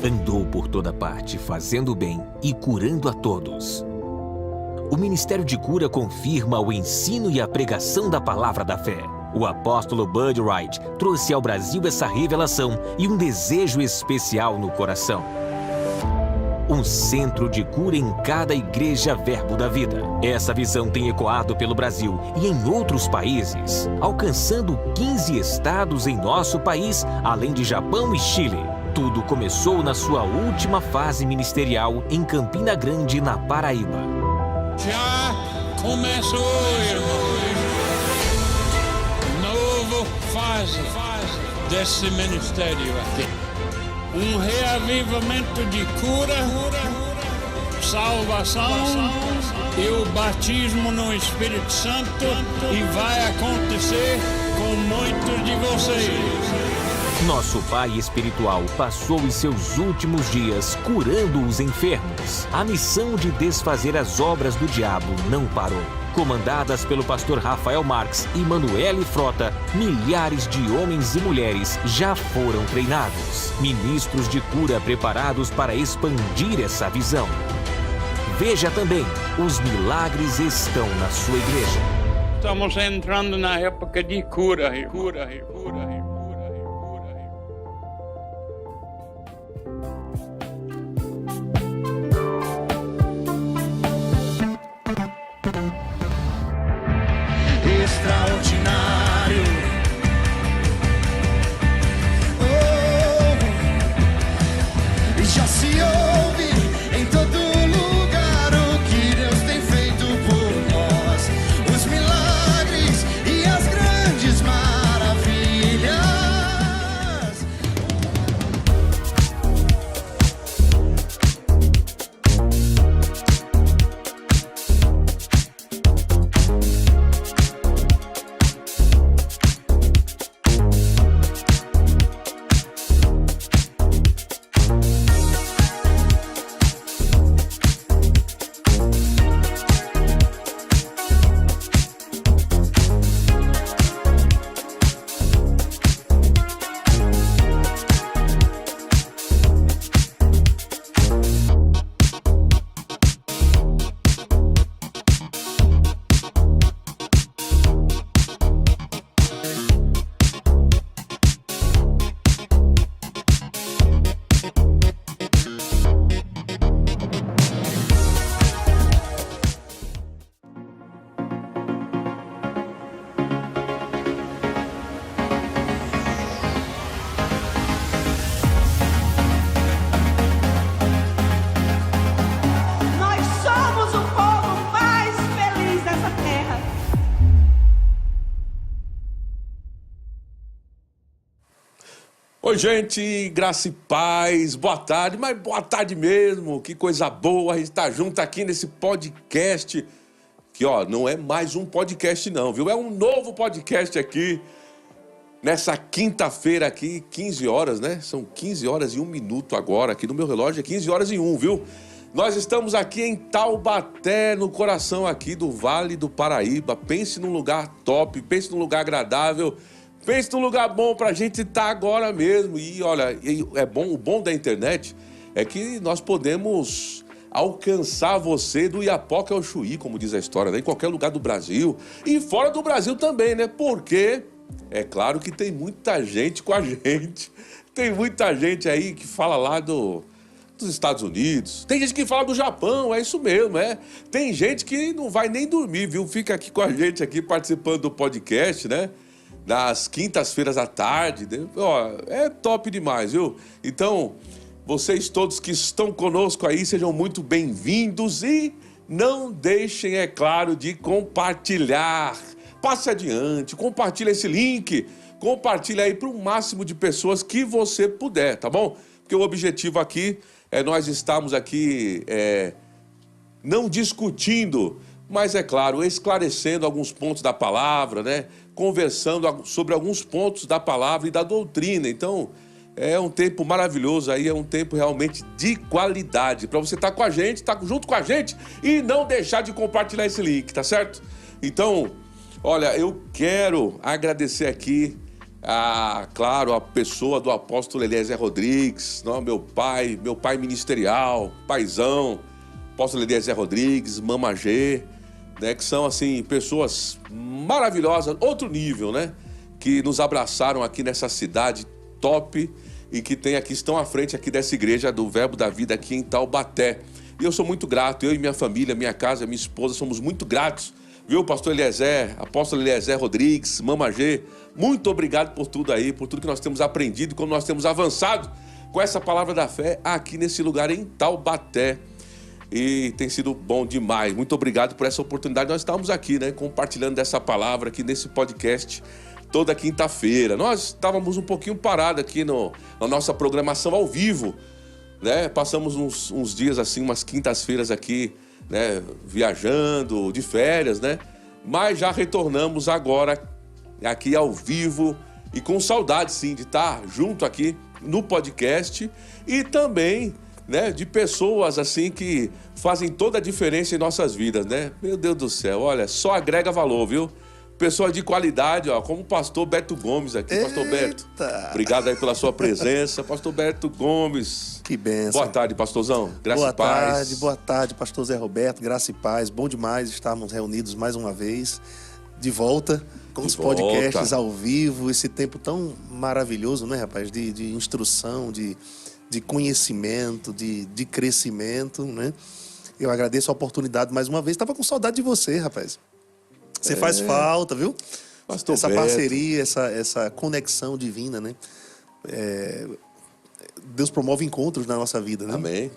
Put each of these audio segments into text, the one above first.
Andou por toda parte, fazendo bem e curando a todos. O Ministério de Cura confirma o ensino e a pregação da palavra da fé. O apóstolo Bud Wright trouxe ao Brasil essa revelação e um desejo especial no coração. Um centro de cura em cada igreja Verbo da Vida. Essa visão tem ecoado pelo Brasil e em outros países, alcançando 15 estados em nosso país, além de Japão e Chile. Tudo começou na sua última fase ministerial em Campina Grande, na Paraíba. Já começou, irmão. Nova fase desse ministério aqui. Um reavivamento de cura, salvação e o batismo no Espírito Santo, e vai acontecer com muitos de vocês. Nosso pai espiritual passou os seus últimos dias curando os enfermos. A missão de desfazer as obras do diabo não parou. Comandadas pelo pastor Rafael Marques e Manuele Frota, milhares de homens e mulheres já foram treinados. Ministros de cura preparados para expandir essa visão. Veja também, os milagres estão na sua igreja. Estamos entrando na época de cura. Extraordinário. Oh, já se ouve em todo lugar o que Deus tem feito por nós, os milagres e as grandes maravilhas. Nós somos o povo mais feliz dessa terra. Oi, gente, graça e paz, boa tarde, mas boa tarde mesmo, que coisa boa a gente estar junto aqui nesse podcast, que ó, não é mais um podcast não, viu? É um novo podcast aqui, nessa quinta-feira aqui, 15 horas, né? São 15 horas e 1 minuto agora, aqui no meu relógio é 15 horas e 1, viu? Nós estamos aqui em Taubaté, no coração aqui do Vale do Paraíba. Pense num lugar top, pense num lugar agradável, pense num lugar bom pra gente estar agora mesmo. E olha, é bom, o bom da internet é que nós podemos alcançar você do Iapoca ao Chuí, como diz a história, né? Em qualquer lugar do Brasil e fora do Brasil também, né? Porque é claro que tem muita gente com a gente. Tem muita gente aí que fala lá dos Estados Unidos. Tem gente que fala do Japão, é isso mesmo, é. Tem gente que não vai nem dormir, viu? Fica aqui com a gente aqui participando do podcast, né? Nas quintas-feiras à tarde, né? Ó, é top demais, viu? Então, vocês todos que estão conosco aí, sejam muito bem-vindos e não deixem, é claro, de compartilhar. Passe adiante, compartilha esse link, compartilha aí para o máximo de pessoas que você puder, tá bom? Porque o objetivo aqui é nós estarmos aqui não discutindo, mas é claro, esclarecendo alguns pontos da palavra, né? Conversando sobre alguns pontos da palavra e da doutrina. Então, é um tempo maravilhoso aí, é um tempo realmente de qualidade. Para você estar com a gente, estar junto com a gente e não deixar de compartilhar esse link, tá certo? Então, olha, eu quero agradecer aqui Claro, a pessoa do apóstolo Eliezer Rodrigues, não, meu pai ministerial, paizão, apóstolo Eliezer Rodrigues, Mama G, né, que são, assim, pessoas maravilhosas, outro nível, né, que nos abraçaram aqui nessa cidade top e que estão à frente aqui dessa igreja do Verbo da Vida aqui em Taubaté. E eu sou muito grato, eu e minha família, minha casa, minha esposa, somos muito gratos, viu, pastor Eliezer, apóstolo Eliezer Rodrigues, Mama G, muito obrigado por tudo aí, por tudo que nós temos aprendido, como nós temos avançado com essa palavra da fé aqui nesse lugar em Taubaté. E tem sido bom demais. Muito obrigado por essa oportunidade. Nós estamos aqui, né, compartilhando dessa palavra aqui nesse podcast toda quinta-feira. Nós estávamos um pouquinho parados aqui na nossa programação ao vivo, né? Passamos uns dias assim, umas quintas-feiras aqui, né, viajando, de férias, né? Mas já retornamos agora aqui ao vivo e com saudade, sim, de estar junto aqui no podcast e também, né, de pessoas assim que fazem toda a diferença em nossas vidas, né? Meu Deus do céu, olha, só agrega valor, viu? Pessoa de qualidade, ó, como o pastor Beto Gomes aqui. Eita. Pastor Beto, obrigado aí pela sua presença. Pastor Beto Gomes. Que bênção. Boa tarde, pastorzão. Graça e paz. Boa tarde, pastor Zé Roberto. Graça e paz. Bom demais estarmos reunidos mais uma vez, de volta com os podcasts ao vivo. Esse tempo tão maravilhoso, né, rapaz? De instrução, de conhecimento, de crescimento, né? Eu agradeço a oportunidade mais uma vez. Estava com saudade de você, rapaz. Você faz falta, viu? Pastor essa Beto. parceria, essa conexão divina, né? Deus promove encontros na nossa vida, né? Amém.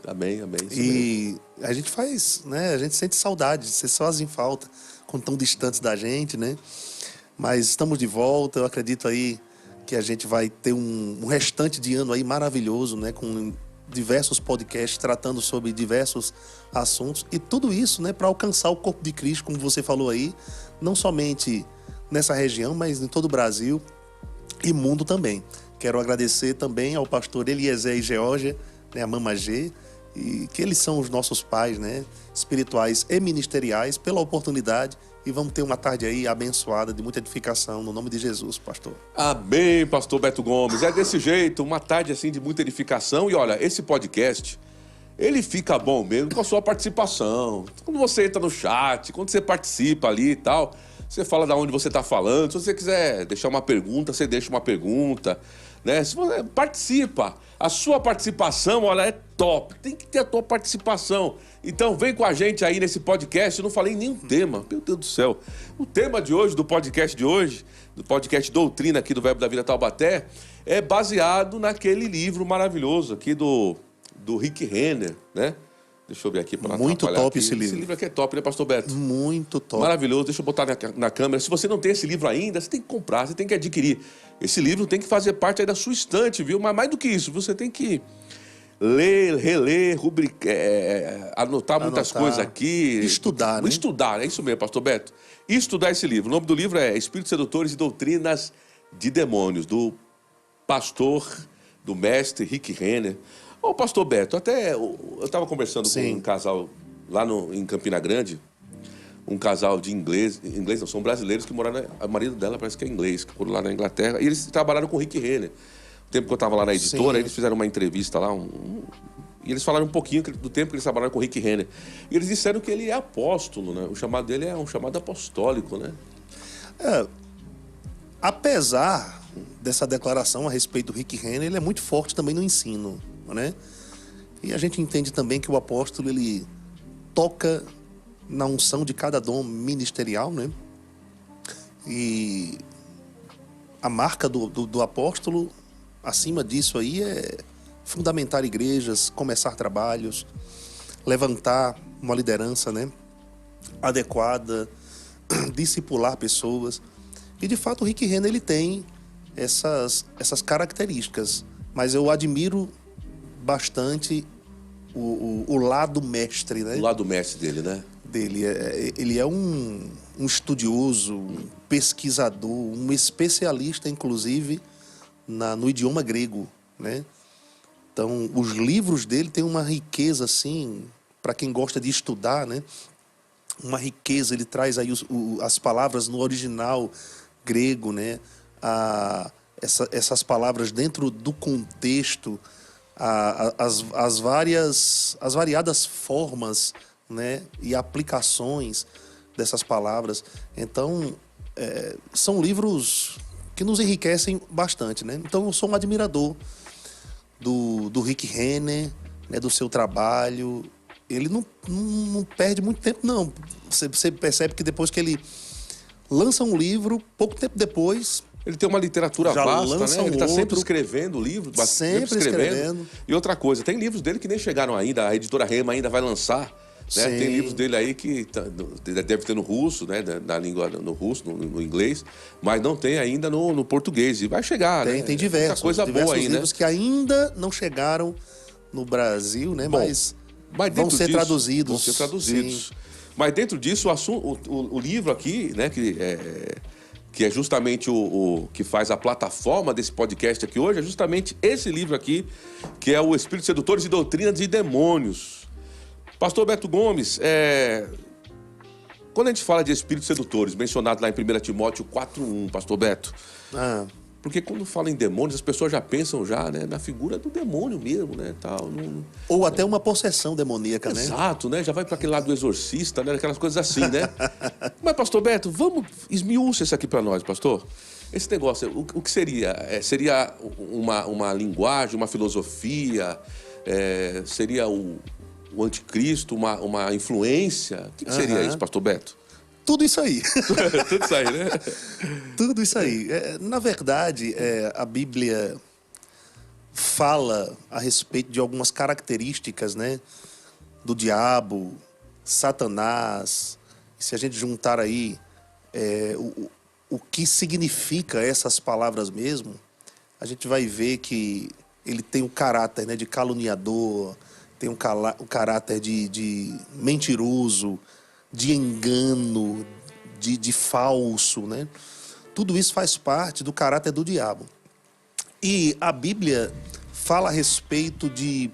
Isso E mesmo. a gente faz, né? A gente sente saudade, vocês fazem falta quando tão distantes da gente, né? Mas estamos de volta, eu acredito aí que a gente vai ter um restante de ano aí maravilhoso, né? Com diversos podcasts tratando sobre diversos assuntos e tudo isso, né? Para alcançar o corpo de Cristo, como você falou aí, não somente nessa região, mas em todo o Brasil e mundo também. Quero agradecer também ao pastor Eliezer e Geórgia, né? A Mama G, e que eles são os nossos pais, né? Espirituais e ministeriais, pela oportunidade. E vamos ter uma tarde aí abençoada, de muita edificação, no nome de Jesus, pastor. Amém, pastor Beto Gomes. É desse jeito, uma tarde assim de muita edificação. E olha, esse podcast, ele fica bom mesmo com a sua participação. Quando você entra no chat, quando você participa ali e tal, você fala de onde você está falando. Se você quiser deixar uma pergunta, você deixa uma pergunta, né? Se você participa, a sua participação, olha, é top. Tem que ter a tua participação. Então vem com a gente aí nesse podcast. Eu não falei nenhum tema, meu Deus do céu. O tema de hoje, do podcast de hoje, do podcast Doutrina aqui do Verbo da Vida Taubaté, é baseado naquele livro maravilhoso aqui do Rick Renner, né? Deixa eu ver aqui para muito top aqui. esse livro. Esse livro aqui é top, né, pastor Beto? Muito top. Maravilhoso, deixa eu botar na câmera. Se você não tem esse livro ainda, você tem que comprar, você tem que adquirir. Esse livro tem que fazer parte aí da sua estante, viu? Mas mais do que isso, você tem que ler, reler, anotar muitas coisas aqui. Estudar, né? Estudar, é isso mesmo, pastor Beto. Estudar esse livro. O nome do livro é Espíritos Sedutores e Doutrinas de Demônios, do pastor, do mestre Rick Renner. Ô, pastor Beto, até eu estava conversando com um casal lá em Campina Grande, um casal de inglês não, são brasileiros que moraram, a marido dela parece que é inglês, que foram lá na Inglaterra, e eles trabalharam com o Rick Renner. O tempo que eu estava lá na editora, eles fizeram uma entrevista lá, e eles falaram um pouquinho do tempo que eles trabalharam com o Rick Renner. E eles disseram que ele é apóstolo, né? O chamado dele é um chamado apostólico, né? Apesar dessa declaração a respeito do Rick Renner, ele é muito forte também no ensino, né? E a gente entende também que o apóstolo, ele toca na unção de cada dom ministerial, né? E a marca do apóstolo, acima disso aí, é fundamentar igrejas, começar trabalhos, levantar uma liderança, né, adequada, discipular pessoas. E, de fato, o Rick Renner, ele tem essas características. Mas eu admiro bastante o lado mestre, né? O lado mestre dele, né? Ele é um estudioso, um pesquisador, um especialista, inclusive, no idioma grego, né? Então, os livros dele têm uma riqueza, assim, para quem gosta de estudar, né? Uma riqueza, ele traz aí as palavras no original grego, né? essas palavras dentro do contexto, as variadas formas, né, e aplicações dessas palavras. Então, são livros que nos enriquecem bastante, né? Então, eu sou um admirador do Rick Renner, né, do seu trabalho. Ele não perde muito tempo, não. Você percebe que depois que ele lança um livro, pouco tempo depois... Ele tem uma literatura já vasta, né? Ele está sempre outro. escrevendo livros, Sempre escrevendo. E outra coisa, tem livros dele que nem chegaram ainda, a editora Rema ainda vai lançar. Né? Tem livros dele aí que deve ter no russo, né? Na língua, no russo, no inglês, mas não tem ainda no português. E vai chegar, né? Tem diversos, coisa boa aí, livros, né, que ainda não chegaram no Brasil, né? Bom, mas vão ser traduzidos. Vão ser traduzidos. Sim. Mas dentro disso, o livro aqui, né? Que é justamente o que faz a plataforma desse podcast aqui hoje, é justamente esse livro aqui, que é o Espíritos Sedutores e Doutrinas de Demônios. Pastor Beto Gomes, quando a gente fala de espíritos sedutores, mencionado lá em 1 Timóteo 4:1, Pastor Beto, porque quando fala em demônios, as pessoas já pensam né, na figura do demônio mesmo, né? Tal, ou até uma possessão demoníaca, né? Exato, né? Já vai para aquele lado do exorcista, né? Aquelas coisas assim, né? Mas, Pastor Beto, vamos esmiúça isso aqui para nós, pastor. Esse negócio, o que seria? Seria uma linguagem, uma filosofia? Seria o anticristo, uma influência? O que seria isso, Pastor Beto? Tudo isso aí. Tudo isso aí, né? Tudo isso aí. Na verdade, a Bíblia fala a respeito de algumas características, né, do diabo, Satanás. Se a gente juntar aí o que significa essas palavras mesmo, a gente vai ver que ele tem o caráter, né, de caluniador, tem o caráter de mentiroso, de engano, de falso, né? Tudo isso faz parte do caráter do diabo. E a Bíblia fala a respeito de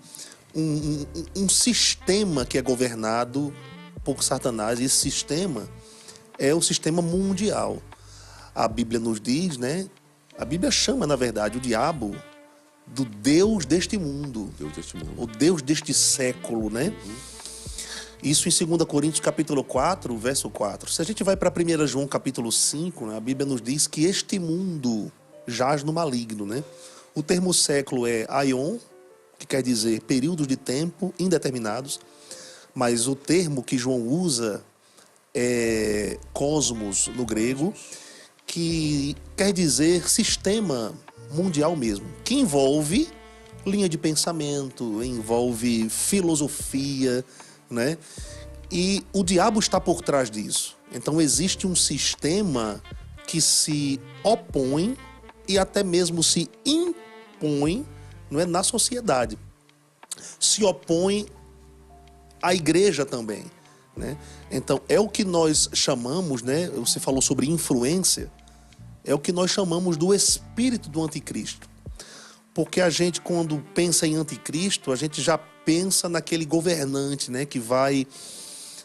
um sistema que é governado por Satanás. E esse sistema é o sistema mundial. A Bíblia nos diz, né? A Bíblia chama, na verdade, o diabo do Deus deste mundo. Deus deste mundo. O Deus deste século, né? Isso em 2 Coríntios capítulo 4, verso 4. Se a gente vai para 1 João capítulo 5, né, a Bíblia nos diz que este mundo jaz no maligno, né? O termo século é aion, que quer dizer períodos de tempo indeterminados, mas o termo que João usa é cosmos no grego, que quer dizer sistema mundial mesmo, que envolve linha de pensamento, envolve filosofia, né? E o diabo está por trás disso. Então existe um sistema que se opõe e até mesmo se impõe, não é, na sociedade. Se opõe à igreja também, né? Então é o que nós chamamos, né? Você falou sobre influência, é o que nós chamamos do espírito do anticristo. Porque a gente, quando pensa em anticristo, a gente já pensa naquele governante, né, que vai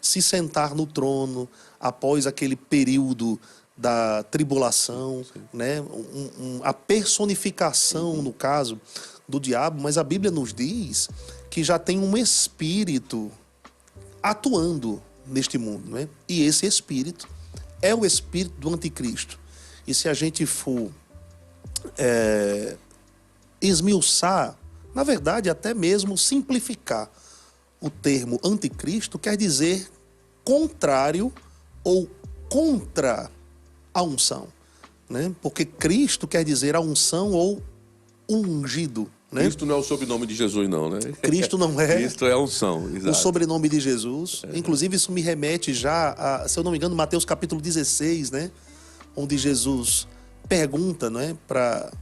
se sentar no trono após aquele período da tribulação, né, a personificação, no caso, do diabo. Mas a Bíblia nos diz que já tem um espírito atuando neste mundo, né? E esse espírito é o espírito do anticristo. E se a gente for esmiuçar, na verdade, até mesmo simplificar o termo anticristo, quer dizer contrário ou contra a unção, né? Porque Cristo quer dizer a unção ou ungido, né? Cristo não é o sobrenome de Jesus, não, né? Cristo não é. Cristo é a unção, exato. O sobrenome de Jesus. Inclusive, isso me remete já a, se eu não me engano, Mateus capítulo 16, né? Onde Jesus pergunta, né, para...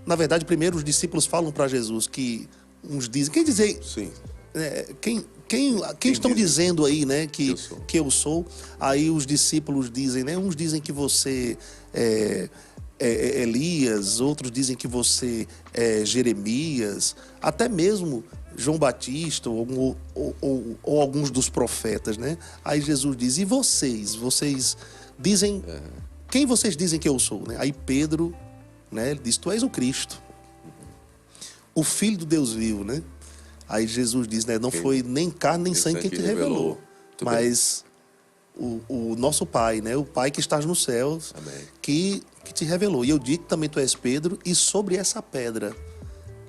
Na verdade, primeiro os discípulos falam para Jesus que uns dizem... Quem dizer... Sim. Quem estão dizendo aí, né, que eu sou? Aí os discípulos dizem, né? Uns dizem que você é Elias, outros dizem que você é Jeremias, até mesmo João Batista ou alguns dos profetas, né? Aí Jesus diz, e vocês? Vocês dizem... Quem vocês dizem que eu sou? Né? Aí Pedro, né? Ele diz: tu és o Cristo, o Filho do Deus vivo, né? Aí Jesus diz, né? Não foi nem carne nem sangue quem te revelou, mas o nosso Pai, né? O Pai que estás nos céus, que te revelou. E eu digo que também tu és Pedro, e sobre essa pedra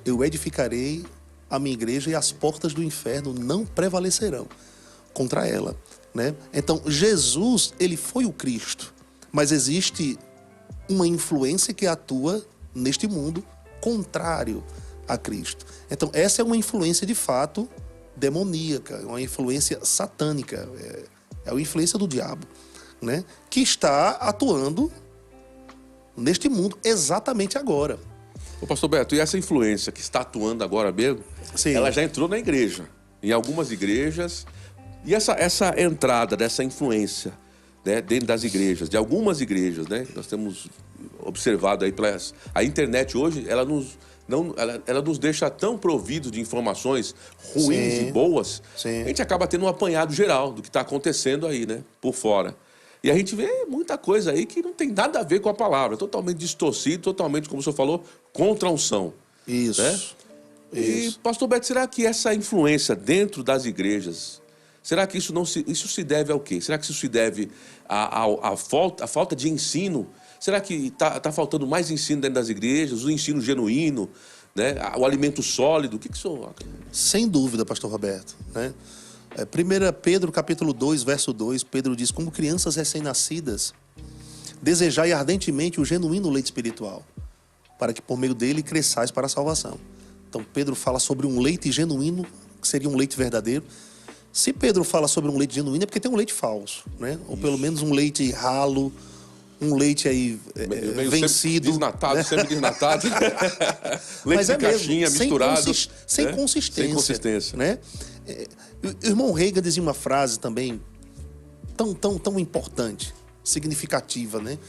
eu edificarei a minha igreja, e as portas do inferno não prevalecerão contra ela, né? Então, Jesus, ele foi o Cristo, mas existe uma influência que atua neste mundo contrário a Cristo. Então, essa é uma influência de fato demoníaca, uma influência satânica, é uma influência do diabo, né? Que está atuando neste mundo exatamente agora. Ô, pastor Beto, e essa influência que está atuando agora mesmo, Sim. ela já entrou na igreja, em algumas igrejas, e essa entrada dessa influência, né, dentro das igrejas, de algumas igrejas, né, nós temos observado aí, a internet hoje, ela nos deixa tão providos de informações ruins Sim. e boas, Sim. a gente acaba tendo um apanhado geral do que está acontecendo aí, né, por fora. E a gente vê muita coisa aí que não tem nada a ver com a palavra, totalmente distorcido, totalmente, como o senhor falou, contra a unção. Isso. Né? E, pastor Beto, será que essa influência dentro das igrejas, será que isso se deve ao quê? Será que isso se deve à falta de ensino? Será que está faltando mais ensino dentro das igrejas, o ensino genuíno, né? O alimento sólido? O que o senhor acredita? Sem dúvida, pastor Roberto, né? 1 Pedro, capítulo 2, verso 2, Pedro diz: como crianças recém-nascidas, desejai ardentemente o genuíno leite espiritual, para que por meio dele cresçais para a salvação. Então Pedro fala sobre um leite genuíno, que seria um leite verdadeiro. Se Pedro fala sobre um leite genuíno, é porque tem um leite falso, né? Ou pelo menos um leite ralo, um leite aí vencido. Desnatado, né? Sempre desnatado. Leite Mas de caixinha, mesmo, misturado. Sem né? consistência. Sem consistência. Né? O irmão Reagan dizia uma frase também tão importante, significativa, né?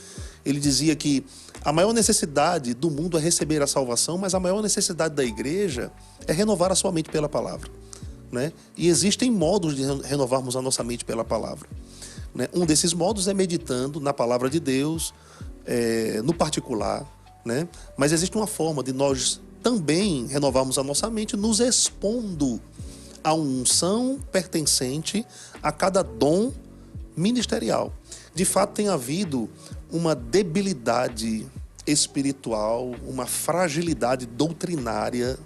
Ele dizia que a maior necessidade do mundo é receber a salvação, mas a maior necessidade da igreja é renovar a sua mente pela palavra, né? E existem modos de renovarmos a nossa mente pela palavra, né? Um desses modos é meditando na palavra de Deus, no particular, né? Mas existe uma forma de nós também renovarmos a nossa mente nos expondo a unção pertencente a cada dom ministerial. De fato, tem havido uma debilidade espiritual, uma fragilidade doutrinária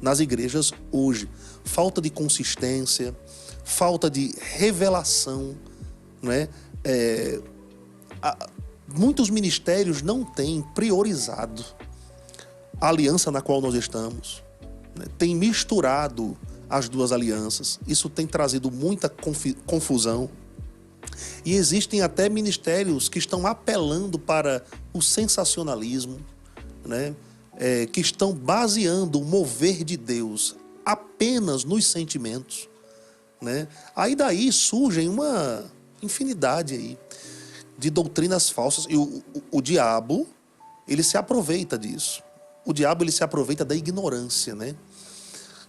nas igrejas hoje. Falta de consistência, falta de revelação, né? Muitos ministérios não têm priorizado a aliança na qual nós estamos, né? Tem misturado as duas alianças. Isso tem trazido muita confusão. E existem até ministérios que estão apelando para o sensacionalismo, né? Que estão baseando o mover de Deus apenas nos sentimentos, né? Aí daí surgem uma infinidade aí de doutrinas falsas. E o diabo, ele se aproveita disso. O diabo, ele se aproveita da ignorância, né,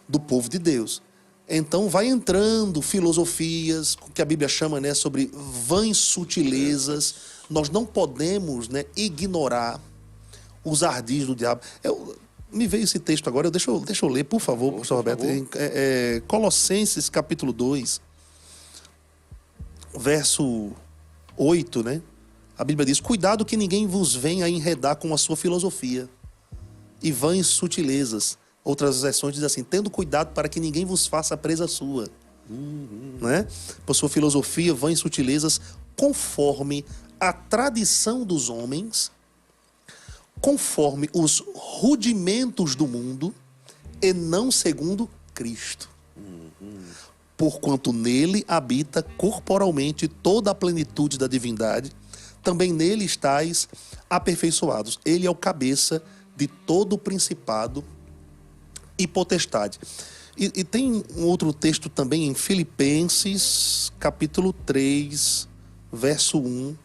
do povo de Deus. Então vai entrando filosofias, que a Bíblia chama, né, sobre vãs sutilezas. Nós não podemos, né, ignorar os ardis do diabo. Me veio esse texto agora, deixa eu ler, por favor, pastor Roberto. Colossenses capítulo 2, verso 8, né? A Bíblia diz: cuidado que ninguém vos venha enredar com a sua filosofia e vãs sutilezas. Outras versões dizem assim: tendo cuidado para que ninguém vos faça presa sua. Né? Por sua filosofia, vãs sutilezas, conforme a tradição dos homens, conforme os rudimentos do mundo, e não segundo Cristo. Porquanto nele habita corporalmente toda a plenitude da divindade, também nele estáis aperfeiçoados. Ele é o cabeça de todo o principado e potestade. E tem um outro texto também em Filipenses, capítulo 3, verso 1.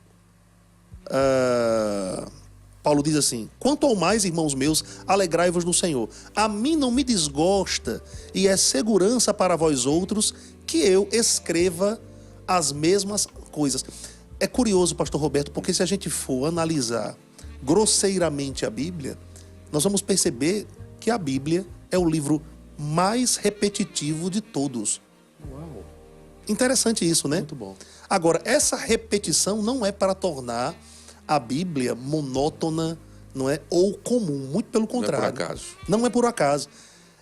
Paulo diz assim: quanto ao mais, irmãos meus, alegrai-vos no Senhor. A mim não me desgosta, e é segurança para vós outros, que eu escreva as mesmas coisas. É curioso, pastor Roberto, porque se a gente for analisar grosseiramente a Bíblia, nós vamos perceber que a Bíblia é o livro mais repetitivo de todos. Uau. Interessante isso, né? Muito bom. Agora, essa repetição não é para tornar a Bíblia monótona, não é? Ou comum, muito pelo contrário. Não é por acaso. Não é por acaso.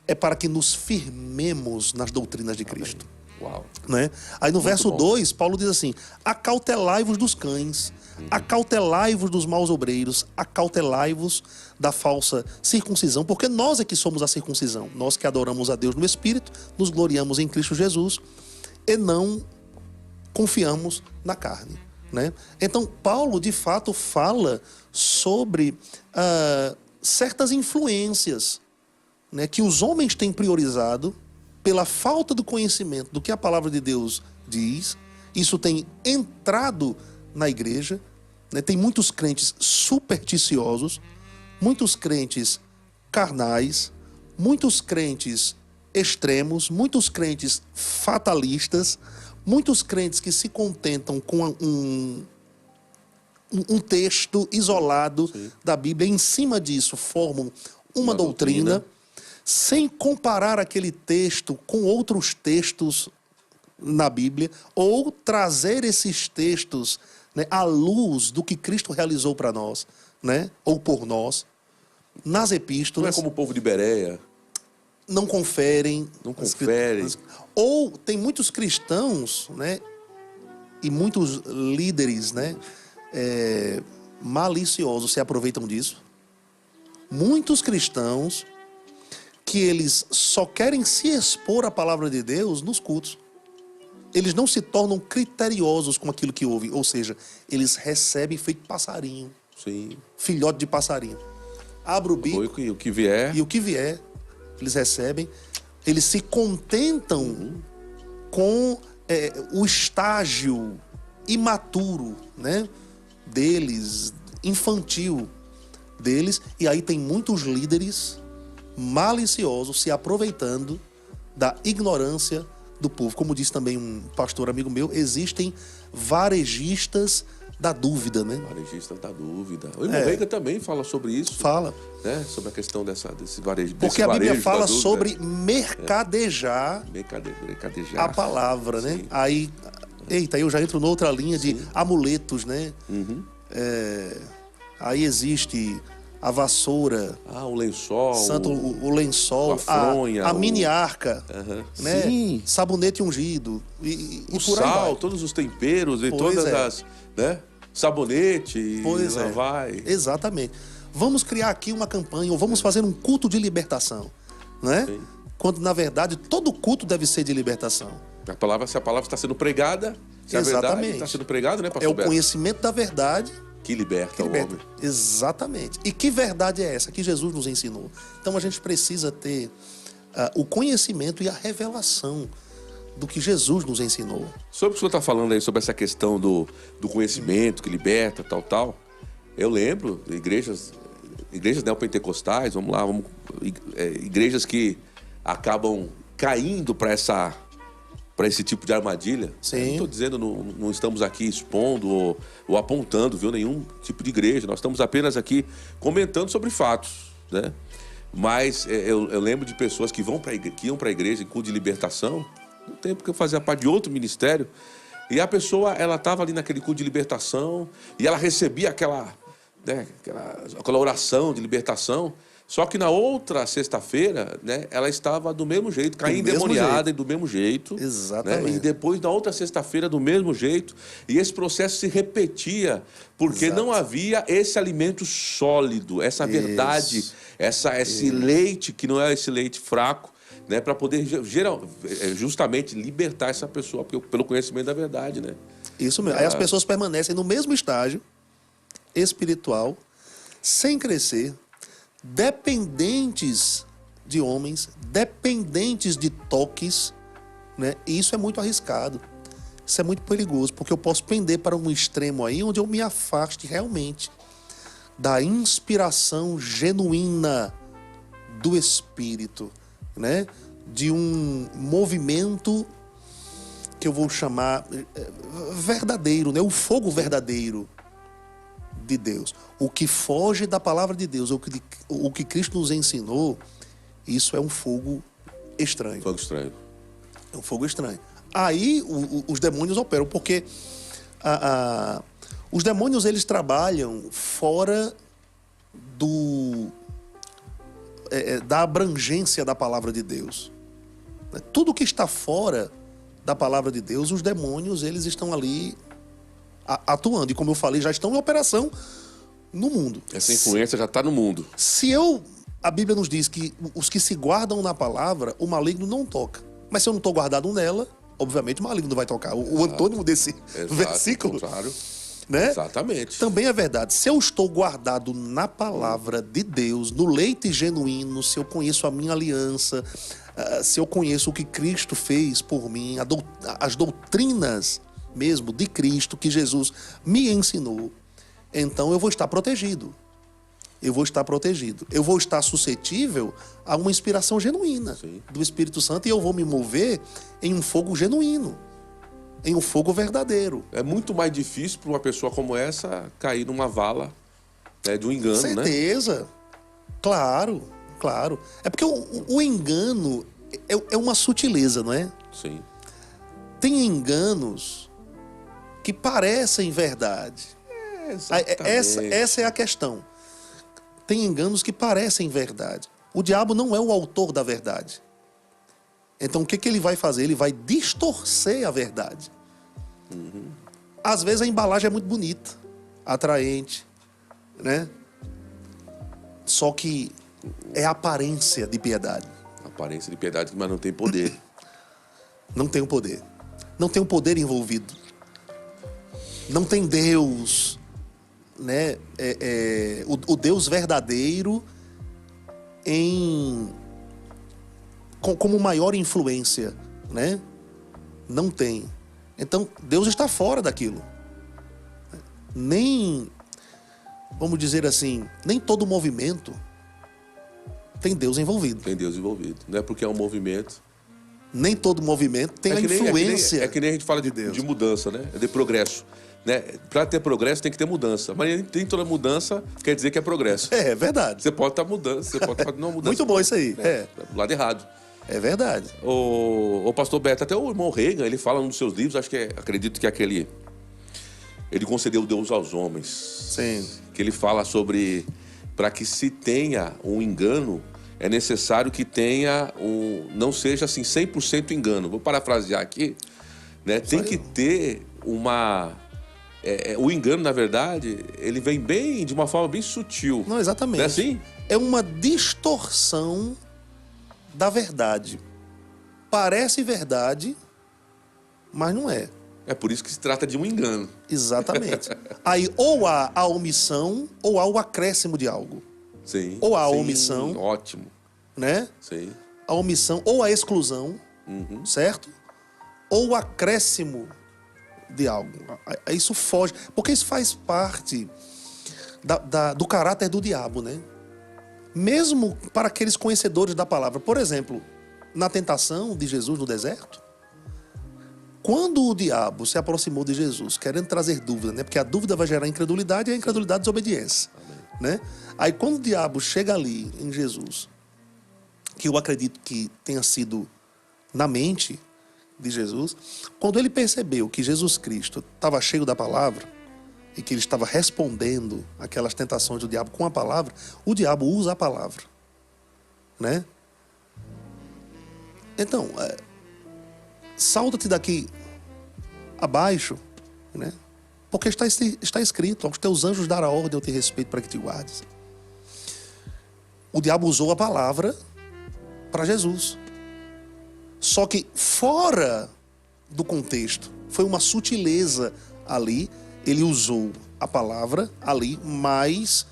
É para que nos firmemos nas doutrinas de Cristo. Uau. Né? Aí no verso bom. 2, Paulo diz assim: acautelai-vos dos cães, acautelai-vos dos maus obreiros, acautelai-vos da falsa circuncisão, porque nós é que somos a circuncisão, nós que adoramos a Deus no Espírito, nos gloriamos em Cristo Jesus e não confiamos na carne. Né? Então Paulo de fato fala sobre certas influências, né, que os homens têm priorizado pela falta do conhecimento do que a palavra de Deus diz. Isso tem entrado na igreja, né? Tem muitos crentes supersticiosos, muitos crentes carnais, muitos crentes extremos, muitos crentes fatalistas, muitos crentes que se contentam com um texto isolado Sim. da Bíblia, e em cima disso formam uma doutrina, sem comparar aquele texto com outros textos na Bíblia, ou trazer esses textos, né, à luz do que Cristo realizou para nós, né, ou por nós, nas Não é epístolas. como o povo de Bereia. Não conferem. Não conferem. Ou tem muitos cristãos, né, e muitos líderes, né, maliciosos se aproveitam disso. Muitos cristãos que eles só querem se expor à palavra de Deus nos cultos. Eles não se tornam criteriosos com aquilo que ouvem, ou seja, eles recebem feito passarinho, Sim. filhote de passarinho. Abre o bico O que vier. e o que vier, eles recebem. Eles se contentam com o estágio imaturo, né, deles, infantil deles, e aí tem muitos líderes maliciosos se aproveitando da ignorância do povo. Como disse também um pastor amigo meu, existem varejistas da dúvida, né? Varejista da dúvida. O irmão Veiga também fala sobre isso. Fala. Né? Sobre a questão desse varejo. Porque a Bíblia fala sobre mercadejar mercadejar a palavra, né? Sim. Aí, eita, eu já entro noutra linha de amuletos, né? Uhum. Aí existe a vassoura, o lençol. o lençol, a fronha, a mini arca, Aham. né? Sim. Sabonete ungido e O por aí sal, vai. todos os temperos e Pois todas é. as... Né? Sabonete, Pois lá é. vai. Exatamente. Vamos criar aqui uma campanha, ou vamos fazer um culto de libertação, né? Sim. Quando, na verdade, todo culto deve ser de libertação. Se a palavra está sendo pregada, se a verdade Exatamente. está sendo pregada, né, É pastor o Beto? conhecimento da verdade Que liberta que o liberta. homem. Exatamente. E que verdade é essa que Jesus nos ensinou? Então a gente precisa ter o conhecimento e a revelação do que Jesus nos ensinou. Sobre o que o senhor está falando aí, sobre essa questão do conhecimento que liberta, tal, eu lembro de igrejas neopentecostais, igrejas que acabam caindo para esse tipo de armadilha. Sim. Eu não estou dizendo, não estamos aqui expondo ou apontando, viu, nenhum tipo de igreja. Nós estamos apenas aqui comentando sobre fatos, né? Mas eu lembro de pessoas que iam para a igreja em culto de libertação, no tempo que eu fazia parte de outro ministério, e a pessoa, ela estava ali naquele culto de libertação, e ela recebia aquela oração de libertação, só que na outra sexta-feira, né, ela estava do mesmo jeito, caindo endemoniada, do mesmo jeito. Exatamente. Né, e depois, na outra sexta-feira, do mesmo jeito, e esse processo se repetia, porque Exato. não havia esse alimento sólido, essa verdade, esse leite, que não é esse leite fraco, né, para poder justamente libertar essa pessoa pelo conhecimento da verdade, né? Isso mesmo. Aí as pessoas permanecem no mesmo estágio espiritual, sem crescer, dependentes de homens, dependentes de toques, né? E isso é muito arriscado. Isso é muito perigoso, porque eu posso pender para um extremo aí onde eu me afaste realmente da inspiração genuína do Espírito, né? De um movimento que eu vou chamar verdadeiro, né? O fogo verdadeiro de Deus, o que foge da palavra de Deus, o que Cristo nos ensinou, isso é um fogo estranho. Fogo estranho. É um fogo estranho. Aí os demônios operam, porque os demônios, eles trabalham fora da abrangência da palavra de Deus. Tudo que está fora da palavra de Deus, os demônios, eles estão ali atuando. E como eu falei, já estão em operação no mundo. Essa influência já está no mundo. A Bíblia nos diz que os que se guardam na palavra, o maligno não toca. Mas se eu não estou guardado nela, obviamente o maligno não vai tocar. O antônimo desse versículo, né? Exatamente. Também é verdade. Se eu estou guardado na palavra de Deus, no leite genuíno, se eu conheço a minha aliança, se eu conheço o que Cristo fez por mim, as doutrinas mesmo de Cristo que Jesus me ensinou, então eu vou estar protegido. Eu vou estar protegido. Eu vou estar suscetível a uma inspiração genuína do Espírito Santo, e eu vou me mover em um fogo genuíno, em um fogo verdadeiro. É muito mais difícil para uma pessoa como essa cair numa vala, de um engano, né? Certeza. Claro, claro. É porque o engano é uma sutileza, não é? Sim. Tem enganos que parecem verdade. Essa é a questão. Tem enganos que parecem verdade. O diabo não é o autor da verdade. Então o que ele vai fazer? Ele vai distorcer a verdade. Às vezes a embalagem é muito bonita, atraente, né? Só que é aparência de piedade. Aparência de piedade, mas não tem poder. Não tem o poder. Não tem o poder envolvido. Não tem Deus, né? O Deus verdadeiro como maior influência, né? Não tem. Então, Deus está fora daquilo. Vamos dizer assim, nem todo movimento tem Deus envolvido. Tem Deus envolvido. Não é porque é um movimento. Nem todo movimento tem a influência. É que nem a gente fala de Deus. De mudança, né? De progresso. Né? Para ter progresso tem que ter mudança. Mas nem toda mudança quer dizer que é progresso. É verdade. Você pode estar mudando, você pode estar não mudando. Muito bom isso aí. Do lado errado. É verdade. O pastor Beto, até o irmão Reagan, ele fala num dos seus livros, acredito que aquele... Ele concedeu Deus aos homens. Sim. Que ele fala sobre... Para que se tenha um engano, é necessário que tenha não seja assim 100% engano. Vou parafrasear aqui, né? Tem que ter uma... o engano, na verdade, ele vem de uma forma bem sutil. Não, exatamente. Não é assim? É uma distorção da verdade. Parece verdade, mas não é. É por isso que se trata de um engano. Exatamente. Aí ou há a omissão ou há o acréscimo de algo. Sim. Ou há a sim, omissão. Ótimo. Né? Sim. A omissão ou a exclusão, certo? Ou o acréscimo de algo. Isso foge. Porque isso faz parte do caráter do diabo, né? Mesmo para aqueles conhecedores da palavra. Por exemplo, na tentação de Jesus no deserto, quando o diabo se aproximou de Jesus, querendo trazer dúvida, né? Porque a dúvida vai gerar incredulidade e a incredulidade desobediência. Né? Aí quando o diabo chega ali em Jesus, que eu acredito que tenha sido na mente de Jesus, quando ele percebeu que Jesus Cristo estava cheio da palavra e que ele estava respondendo aquelas tentações do diabo com a palavra, o diabo usa a palavra, né? Então, salta-te daqui abaixo, né? Porque está escrito, aos teus anjos dará ordem ao teu respeito para que te guardes. O diabo usou a palavra para Jesus. Só que fora do contexto, foi uma sutileza ali, ele usou a palavra ali, mas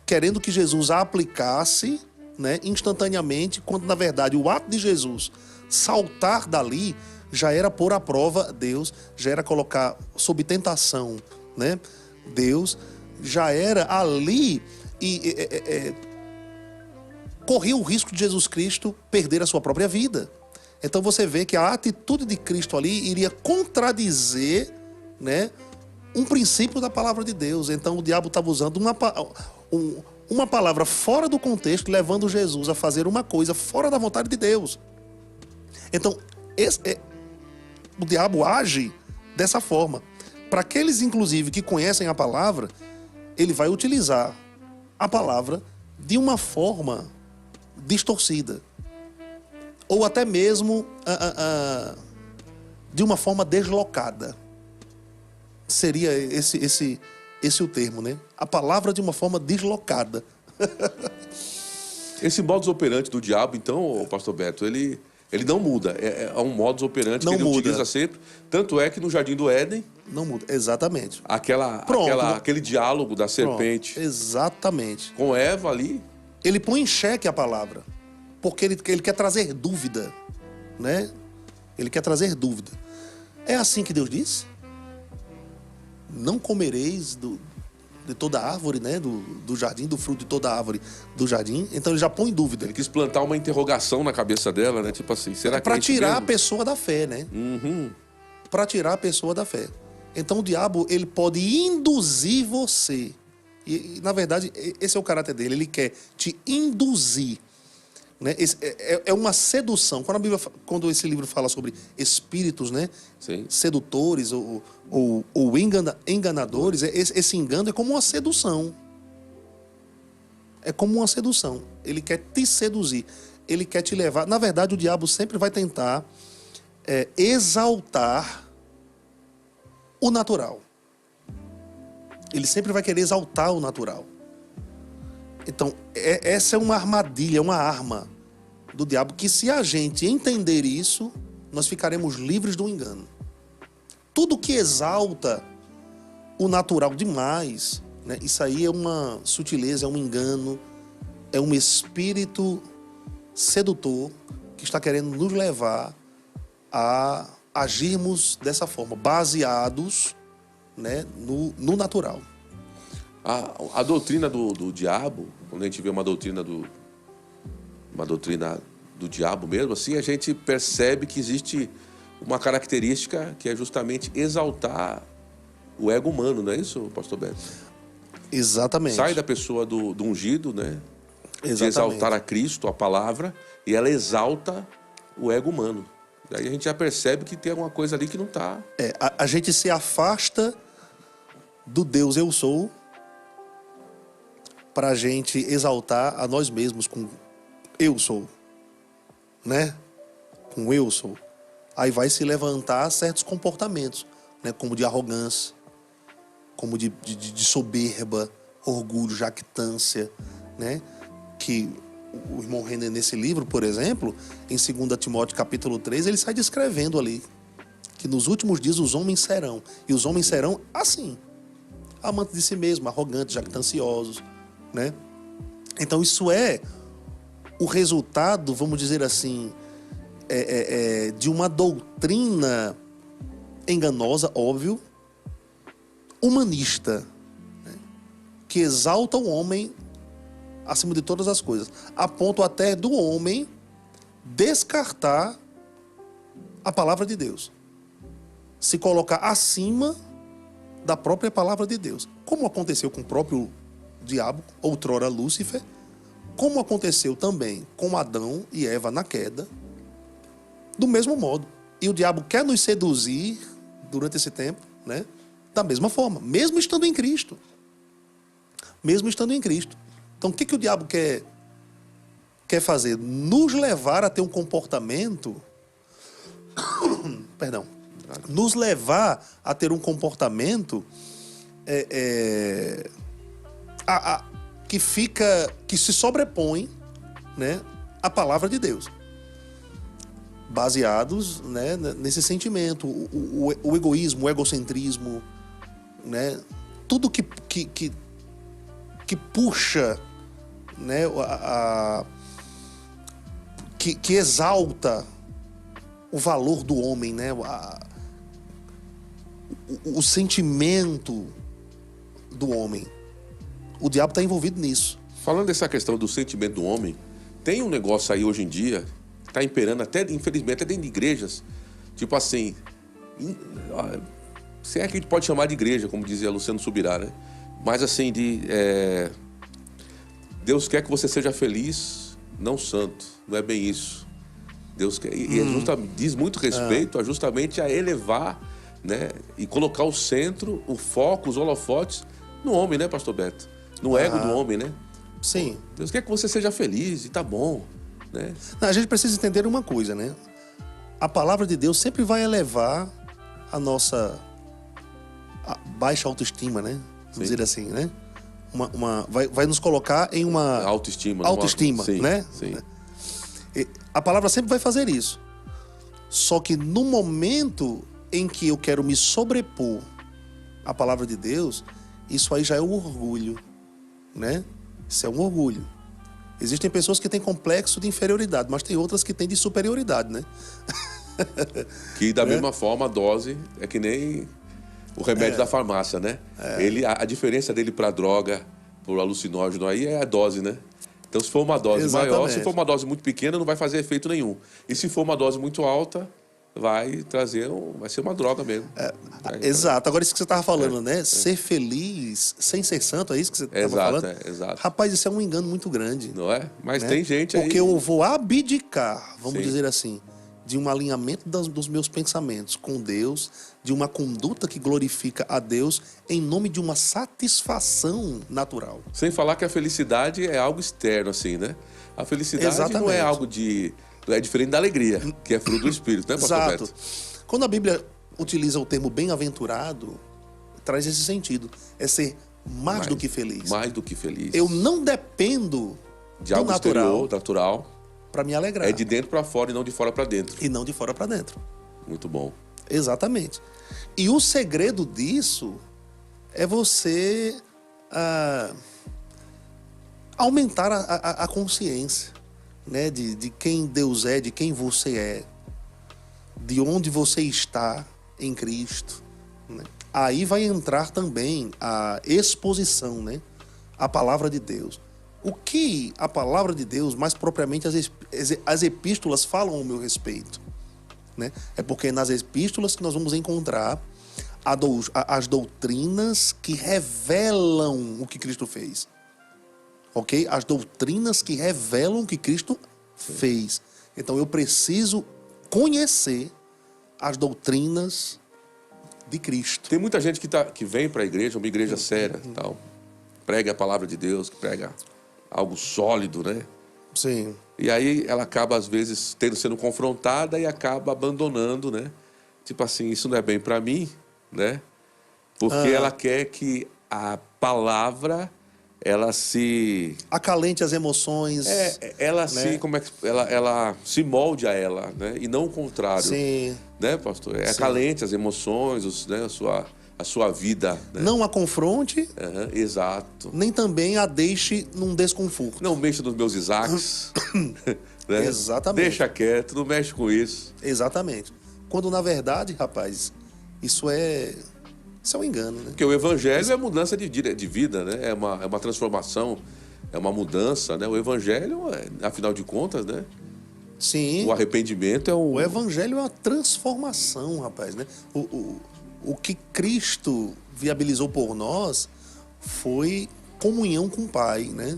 querendo que Jesus a aplicasse, né, instantaneamente, quando na verdade o ato de Jesus saltar dali já era pôr à prova Deus, já era colocar sob tentação, né, Deus, já era ali corria o risco de Jesus Cristo perder a sua própria vida. Então você vê que a atitude de Cristo ali iria contradizer, né, um princípio da palavra de Deus. Então o diabo estava usando uma palavra fora do contexto, levando Jesus a fazer uma coisa fora da vontade de Deus. Então, o diabo age dessa forma. Para aqueles, inclusive, que conhecem a palavra, ele vai utilizar a palavra de uma forma distorcida. Ou até mesmo de uma forma deslocada. Seria esse o termo, né? A palavra de uma forma deslocada. Esse modus operandi do diabo, então, pastor Beto, ele não muda. É um modus operandi que ele utiliza sempre. Tanto é que no Jardim do Éden... Não muda, exatamente. Aquele diálogo da serpente. Pronto, exatamente. Com Eva ali. Ele põe em xeque a palavra. Porque ele quer trazer dúvida, né? Ele quer trazer dúvida. É assim que Deus disse? Não comereis de toda árvore, né? Do jardim, do fruto de toda árvore do jardim. Então ele já põe dúvida. Ele quis plantar uma interrogação na cabeça dela, né? Tipo assim, será que para tirar a pessoa da fé, né? Uhum. Para tirar a pessoa da fé. Então o diabo, ele pode induzir você. E na verdade, esse é o caráter dele. Ele quer te induzir. Né? É uma sedução. Quando esse livro fala sobre espíritos, né? Sim. Sedutores ou enganadores, esse engano é como uma sedução. É como uma sedução. Ele quer te seduzir. Ele quer te levar... Na verdade, o diabo sempre vai tentar exaltar o natural. Ele sempre vai querer exaltar o natural. Então, essa é uma armadilha, uma arma do diabo, que se a gente entender isso, nós ficaremos livres do engano. Tudo que exalta o natural demais, né, isso aí é uma sutileza, é um engano, é um espírito sedutor que está querendo nos levar a agirmos dessa forma, baseados, né, no natural. A doutrina do diabo, quando a gente vê uma doutrina do diabo mesmo, assim, a gente percebe que existe uma característica que é justamente exaltar o ego humano, não é isso, pastor Beto? Exatamente. Sai da pessoa do ungido, né? Exatamente. De exaltar a Cristo, a palavra, e ela exalta o ego humano. Daí a gente já percebe que tem alguma coisa ali que não está... A gente se afasta do Deus eu sou para a gente exaltar a nós mesmos com eu sou, né? Com eu sou. Aí vai se levantar certos comportamentos, né? Como de arrogância, como de soberba, orgulho, jactância, né? Que o irmão Renner, nesse livro, por exemplo, em 2 Timóteo capítulo 3, ele sai descrevendo ali que nos últimos dias os homens serão. E os homens serão assim, amantes de si mesmos, arrogantes, jactanciosos, né? Então isso é o resultado, vamos dizer assim, de uma doutrina enganosa, óbvio, humanista, né? Que exalta o homem acima de todas as coisas, a ponto até do homem descartar a palavra de Deus, se colocar acima da própria palavra de Deus, como aconteceu com o próprio diabo, outrora Lúcifer, como aconteceu também com Adão e Eva na queda, do mesmo modo. E o diabo quer nos seduzir durante esse tempo, né? Da mesma forma, mesmo estando em Cristo. Mesmo estando em Cristo. Então, o que o diabo quer fazer? Nos levar a ter um comportamento... Perdão. Nos levar a ter um comportamento que se sobrepõe, né, à palavra de Deus. Baseados, né, nesse sentimento, o egoísmo, o egocentrismo, né, tudo que puxa, né, que exalta o valor do homem, né, o sentimento do homem. O diabo está envolvido nisso. Falando dessa questão do sentimento do homem, tem um negócio aí hoje em dia, está imperando até, infelizmente, até dentro de igrejas, tipo assim, se é que a gente pode chamar de igreja, como dizia Luciano Subirá, né? Mas assim, Deus quer que você seja feliz, não santo. Não é bem isso. Deus quer, diz muito respeito justamente a elevar, né? E colocar o centro, o foco, os holofotes no homem, né, pastor Beto? No ego do homem, né? Sim. Deus quer que você seja feliz e tá bom, né? Não, a gente precisa entender uma coisa, né? A palavra de Deus sempre vai elevar a nossa baixa autoestima, né? Vamos dizer assim, né? Vai nos colocar em uma autoestima, sim, né? Sim. A palavra sempre vai fazer isso. Só que no momento em que eu quero me sobrepor à palavra de Deus, isso aí já é um orgulho, né? Isso é um orgulho. Existem pessoas que têm complexo de inferioridade, mas tem outras que têm de superioridade, né? Que da mesma forma a dose é que nem o remédio da farmácia, né? A diferença dele para droga, para alucinógeno aí é a dose, né? Então se for uma dose maior, se for uma dose muito pequena, não vai fazer efeito nenhum. E se for uma dose muito alta, vai ser uma droga mesmo. Exato. Agora isso que você estava falando, né? Ser feliz sem ser santo, é isso que você estava falando? Exato. Rapaz, isso é um engano muito grande. Não é? Mas né? tem gente aí... Porque eu vou abdicar, vamos dizer assim, de um alinhamento dos meus pensamentos com Deus, de uma conduta que glorifica a Deus em nome de uma satisfação natural. Sem falar que a felicidade é algo externo, assim, né? A felicidade não é algo é diferente da alegria, que é fruto do Espírito, né, pastor Beto? Quando a Bíblia utiliza o termo bem-aventurado, traz esse sentido. É ser mais do que feliz. Mais do que feliz. Eu não dependo de algo natural para me alegrar. É de dentro para fora e não de fora para dentro. E não de fora para dentro. Muito bom. Exatamente. E o segredo disso é você aumentar a consciência, né, de quem Deus é, de quem você é, de onde você está em Cristo, né? Aí vai entrar também a exposição, né? A palavra de Deus. O que a palavra de Deus, mais propriamente as epístolas, falam ao meu respeito, né? É porque nas epístolas que nós vamos encontrar as doutrinas que revelam o que Cristo fez. Ok? As doutrinas que revelam o que Cristo fez. Então eu preciso conhecer as doutrinas de Cristo. Tem muita gente que vem para a igreja, uma igreja séria, tal, prega a palavra de Deus, que prega algo sólido, né? Sim. E aí ela acaba, às vezes, sendo confrontada e acaba abandonando, né? Tipo assim, isso não é bem para mim, né? Porque ela quer que a palavra... ela se... acalente as emoções. Ela, né? ela se molde a ela, né? E não o contrário. Sim. Né, pastor? Acalente as emoções, né? a sua vida. Né? Não a confronte. Exato. Nem também a deixe num desconforto. Não mexa nos meus Isaacs. Né? Exatamente. Deixa quieto, não mexe com isso. Exatamente. Quando, na verdade, rapaz, isso é um engano, né? Porque o evangelho é mudança de vida, né? É uma transformação, é uma mudança, né? O evangelho, afinal de contas, né? Sim. O arrependimento é O evangelho é uma transformação, rapaz, né? O que Cristo viabilizou por nós foi comunhão com o Pai, né?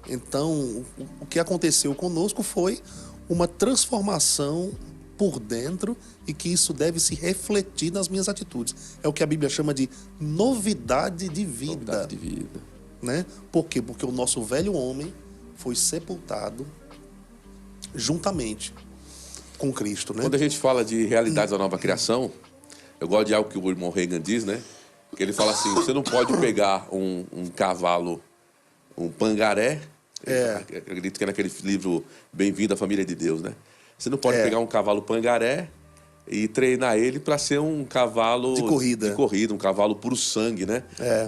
Então, o que aconteceu conosco foi uma transformação por dentro e que isso deve se refletir nas minhas atitudes. É o que a Bíblia chama de novidade de vida. Novidade de vida. Né? Por quê? Porque o nosso velho homem foi sepultado juntamente com Cristo, né? Quando a gente fala de realidades da nova criação, eu gosto de algo que o irmão Reagan diz, né? Que ele fala assim, você não pode pegar um cavalo, um pangaré, acredito que é naquele livro Bem-vindo à Família de Deus, né? Você não pode pegar um cavalo pangaré e treinar ele para ser um cavalo... de corrida, um cavalo puro sangue, né?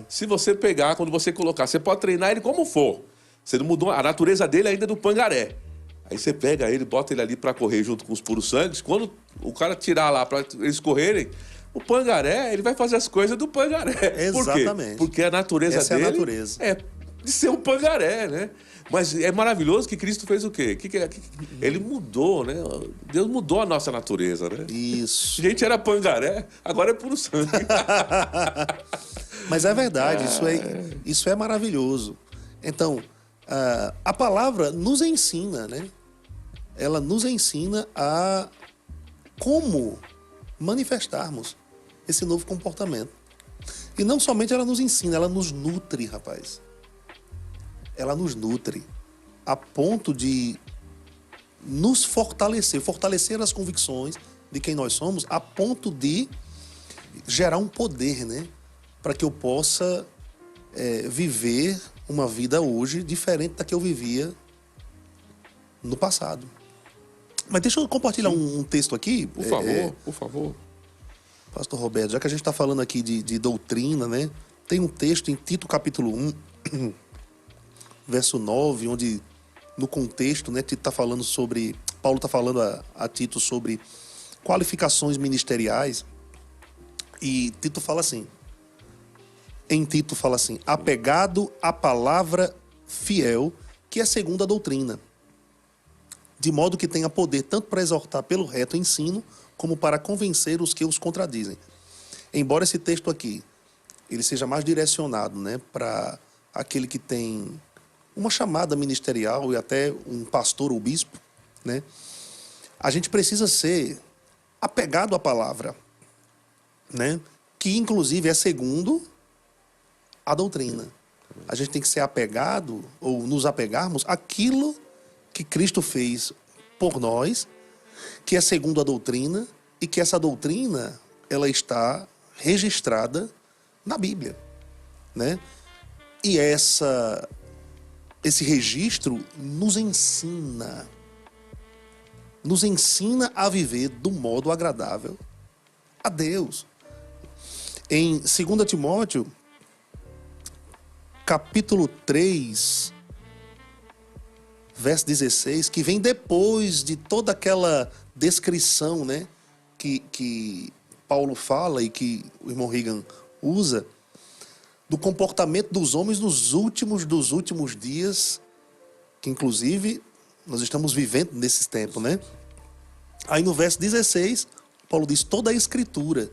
Se você pegar, quando você colocar, você pode treinar ele como for. Você não mudou a natureza dele ainda é do pangaré. Aí você pega ele, bota ele ali para correr junto com os puros sangues. Quando o cara tirar lá para eles correrem, o pangaré, ele vai fazer as coisas do pangaré. Exatamente. Por quê? Porque a natureza Essa dele... é a natureza. de ser um pangaré, né? Mas é maravilhoso que Cristo fez o quê? Ele mudou, né? Deus mudou a nossa natureza, né? Isso. A gente era pangaré, agora é puro sangue. Mas é verdade, isso é maravilhoso. Então, a palavra nos ensina, né? Ela nos ensina a como manifestarmos esse novo comportamento. E não somente ela nos ensina, ela nos nutre, rapaz. Ela nos nutre a ponto de nos fortalecer as convicções de quem nós somos, a ponto de gerar um poder, né? Para que eu possa viver uma vida hoje diferente da que eu vivia no passado. Mas deixa eu compartilhar um texto aqui. Por favor, por favor. Pastor Roberto, já que a gente está falando aqui de doutrina, né? Tem um texto em Tito capítulo 1, verso 9, onde no contexto, né, Tito tá falando sobre, Paulo está falando a Tito sobre qualificações ministeriais, e Tito fala assim, apegado à palavra fiel, que é segundo a doutrina, de modo que tenha poder tanto para exortar pelo reto ensino, como para convencer os que os contradizem. Embora esse texto aqui, ele seja mais direcionado, né, para aquele que tem uma chamada ministerial e até um pastor ou bispo, né, a gente precisa ser apegado à palavra, né, que inclusive é segundo a doutrina. A gente tem que ser apegado, ou nos apegarmos, àquilo que Cristo fez por nós, que é segundo a doutrina, e que essa doutrina, ela está registrada na Bíblia, né? E esse registro nos ensina a viver do modo agradável a Deus. Em 2 Timóteo, capítulo 3, verso 16, que vem depois de toda aquela descrição, né, que Paulo fala e que o irmão Reagan usa, do comportamento dos homens nos últimos dos últimos dias, que inclusive nós estamos vivendo nesses tempos, né? Aí no verso 16, Paulo diz, toda a escritura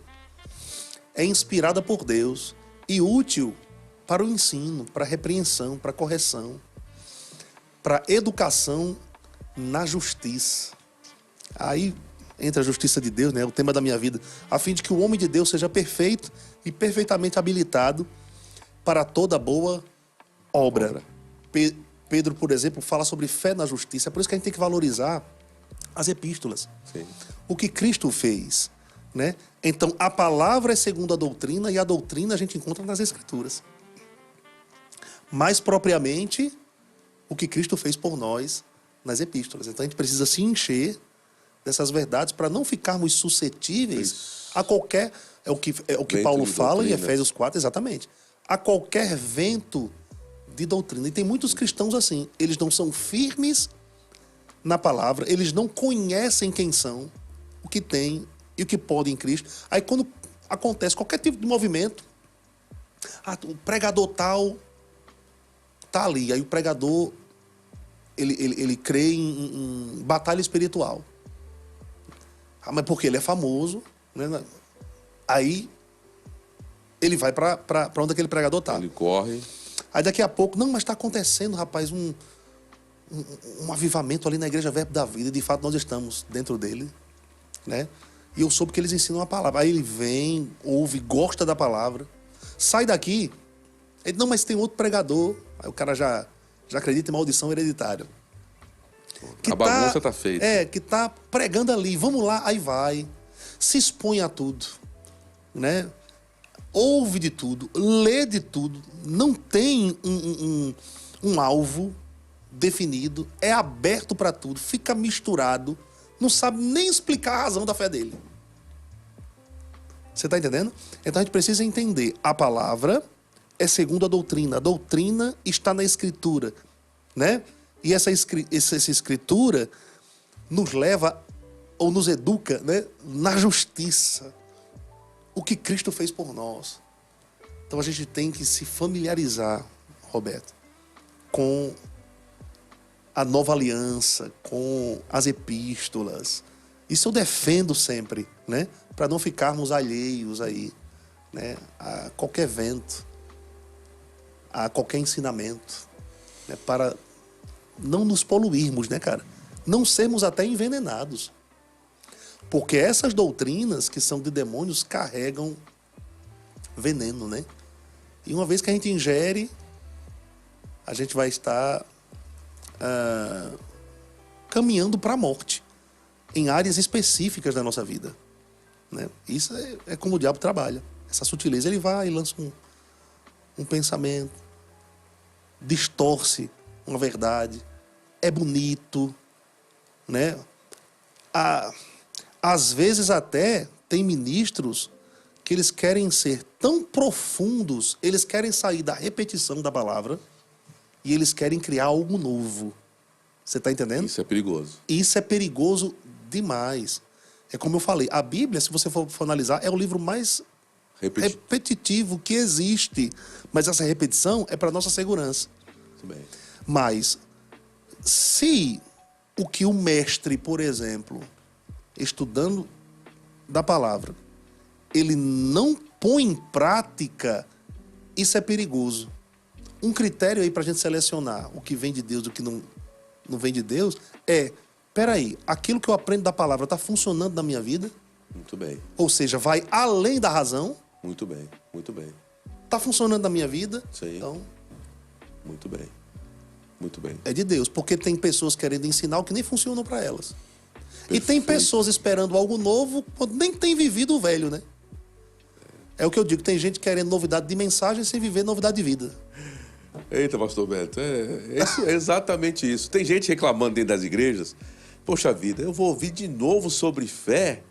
é inspirada por Deus e útil para o ensino, para a repreensão, para a correção, para a educação na justiça. Aí entra a justiça de Deus, né? O tema da minha vida, a fim de que o homem de Deus seja perfeito e perfeitamente habilitado para toda boa obra. Pedro, por exemplo, fala sobre fé na justiça. É por isso que a gente tem que valorizar as epístolas. Sim. O que Cristo fez, né? Então, a palavra é segundo a doutrina e a doutrina a gente encontra nas Escrituras. Mais propriamente, o que Cristo fez por nós nas epístolas. Então, a gente precisa se encher dessas verdades para não ficarmos suscetíveis a qualquer... É o que Paulo fala doutrina. Em Efésios 4, exatamente. A qualquer vento de doutrina. E tem muitos cristãos assim. Eles não são firmes na palavra, eles não conhecem quem são, o que têm e o que podem em Cristo. Aí quando acontece qualquer tipo de movimento, o pregador tal tá ali. Aí o pregador, ele crê em batalha espiritual. Mas porque ele é famoso, né? Aí ele vai para onde aquele pregador tá. Ele corre. Aí daqui a pouco, não, mas está acontecendo, rapaz, um avivamento ali na Igreja Verbo da Vida. De fato, nós estamos dentro dele, né? E eu soube que eles ensinam a palavra. Aí ele vem, ouve, gosta da palavra, sai daqui. Ele, não, mas tem outro pregador. Aí o cara já acredita em maldição hereditária. A bagunça tá feita. Que tá pregando ali. Vamos lá, aí vai. Se expõe a tudo, né? Ouve de tudo, lê de tudo. Não tem um alvo definido. É aberto para tudo. Fica misturado. Não sabe nem explicar a razão da fé dele. Você está entendendo? Então a gente precisa entender. A palavra é segundo a doutrina. A doutrina está na Escritura, né? E essa Escritura nos leva ou nos educa, né, na justiça. O que Cristo fez por nós. Então a gente tem que se familiarizar, Roberto, com a nova aliança, com as epístolas. Isso eu defendo sempre, né? Para não ficarmos alheios aí, né? A qualquer vento, a qualquer ensinamento, né? Para não nos poluirmos, né, cara? Não sermos até envenenados. Porque essas doutrinas que são de demônios carregam veneno, né? E uma vez que a gente ingere, a gente vai estar caminhando para a morte em áreas específicas da nossa vida, né? Isso é como o diabo trabalha. Essa sutileza, ele vai e lança um pensamento, distorce uma verdade, é bonito, né? Às vezes até tem ministros que eles querem ser tão profundos, eles querem sair da repetição da palavra e eles querem criar algo novo. Você está entendendo? Isso é perigoso. Isso é perigoso demais. É como eu falei, a Bíblia, se você for analisar, é o livro mais repetitivo que existe. Mas essa repetição é para nossa segurança. Muito bem. Mas, se o que o mestre, por exemplo, estudando da palavra, ele não põe em prática, isso é perigoso. Um critério aí para a gente selecionar o que vem de Deus do que não vem de Deus é, peraí, aquilo que eu aprendo da palavra está funcionando na minha vida? Muito bem. Ou seja, vai além da razão? Muito bem, muito bem. Está funcionando na minha vida? Sim. Então, muito bem. Muito bem. é de Deus, porque tem pessoas querendo ensinar o que nem funcionou para elas. E tem Perfeito. pessoas esperando algo novo quando nem tem vivido o velho, né? É o que eu digo, tem gente querendo novidade de mensagem sem viver novidade de vida. Eita, pastor Beto, é exatamente isso. Tem gente reclamando dentro das igrejas. Poxa vida, eu vou ouvir de novo sobre fé?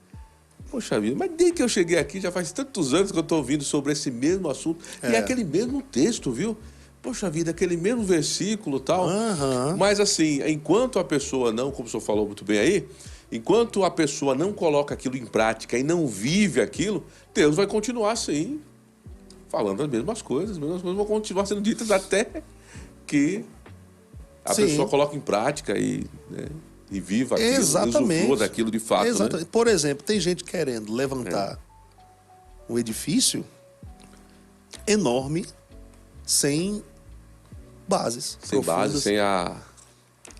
Poxa vida, mas desde que eu cheguei aqui, já faz tantos anos que eu estou ouvindo sobre esse mesmo assunto. E é aquele mesmo texto, viu? Poxa vida, aquele mesmo versículo e tal. Aham. Mas assim, enquanto a pessoa não, como o senhor falou muito bem aí, enquanto a pessoa não coloca aquilo em prática e não vive aquilo, Deus vai continuar assim, falando as mesmas coisas vão continuar sendo ditas até que a Sim. pessoa coloque em prática e, né, e viva aquilo, Exatamente. usufrua daquilo de fato. Exatamente. Né? Por exemplo, tem gente querendo levantar um edifício enorme sem bases. Sem profundas. base, sem a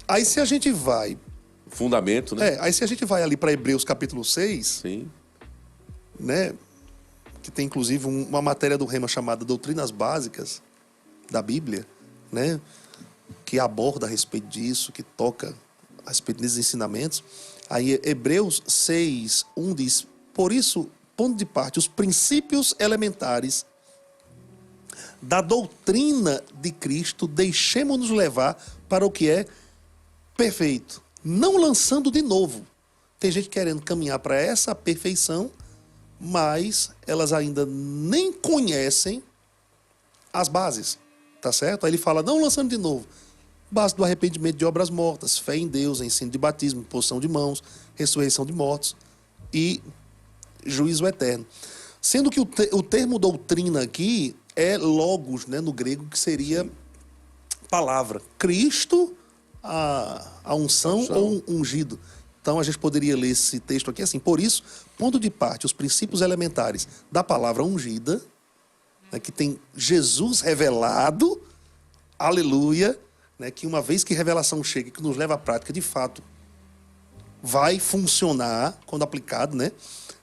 Aí se a gente vai... fundamento, né? aí se a gente vai ali para Hebreus capítulo 6, Sim. né, que tem inclusive uma matéria do Rema chamada Doutrinas Básicas da Bíblia, né, que aborda a respeito disso, que toca a respeito desses ensinamentos. Aí Hebreus 6, 1 diz, por isso, pondo de parte os princípios elementares da doutrina de Cristo, deixemos-nos levar para o que é perfeito, não lançando de novo. Tem gente querendo caminhar para essa perfeição, mas elas ainda nem conhecem as bases, tá certo? Aí ele fala, não lançando de novo. Base do arrependimento de obras mortas, fé em Deus, ensino de batismo, imposição de mãos, ressurreição de mortos e juízo eterno. Sendo que o termo doutrina aqui é logos, né, no grego, que seria palavra. Cristo, a unção ou ungido. Então a gente poderia ler esse texto aqui assim, por isso, pondo de parte os princípios elementares da palavra ungida, né, que tem Jesus revelado, aleluia, né, que uma vez que revelação chega, que nos leva à prática, de fato, vai funcionar, quando aplicado, né,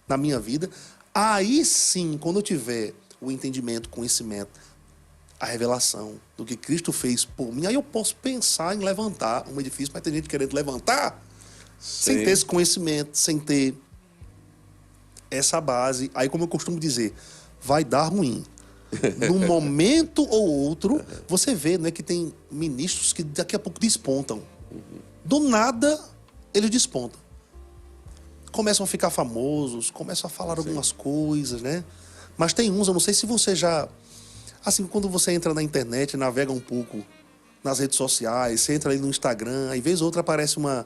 na minha vida. Aí sim, quando eu tiver o entendimento, o conhecimento, a revelação do que Cristo fez por mim, aí eu posso pensar em levantar um edifício, mas tem gente querendo levantar sem ter esse conhecimento, sem ter essa base. Aí, como eu costumo dizer, vai dar ruim. Num momento ou outro, você vê, né, que tem ministros que daqui a pouco despontam. Do nada, eles despontam. Começam a ficar famosos, começam a falar algumas coisas, né? Mas tem uns, eu não sei se você já... Assim, quando você entra na internet, navega um pouco nas redes sociais, você entra ali no Instagram, aí vez ou outra aparece né,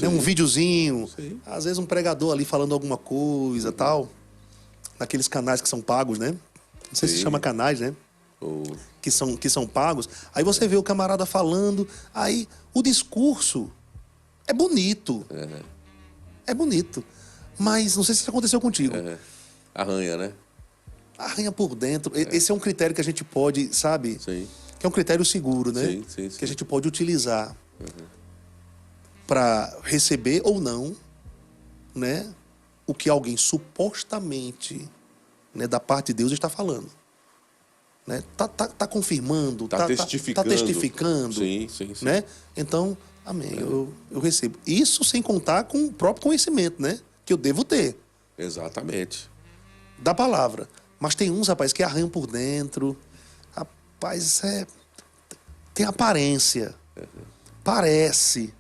um videozinho, às vezes um pregador ali falando alguma coisa, tal, naqueles canais que são pagos, né? Não sei se chama canais, né? que são pagos. Aí você vê o camarada falando, aí o discurso é bonito. É bonito. Mas não sei se isso aconteceu contigo. Arranha, né? Arranha por dentro. Esse é um critério que a gente pode, sabe? Sim. Que é um critério seguro, né? Sim. Que a gente pode utilizar para receber ou não, né? O que alguém supostamente, né, da parte de Deus está falando. Né? Tá confirmando, Tá testificando. Tá testificando. Sim. Né? Então, amém, eu recebo. Isso sem contar com o próprio conhecimento, né? Que eu devo ter. Exatamente. Da palavra. Mas tem uns, rapaz, que arranham por dentro. Rapaz, tem aparência. Parece.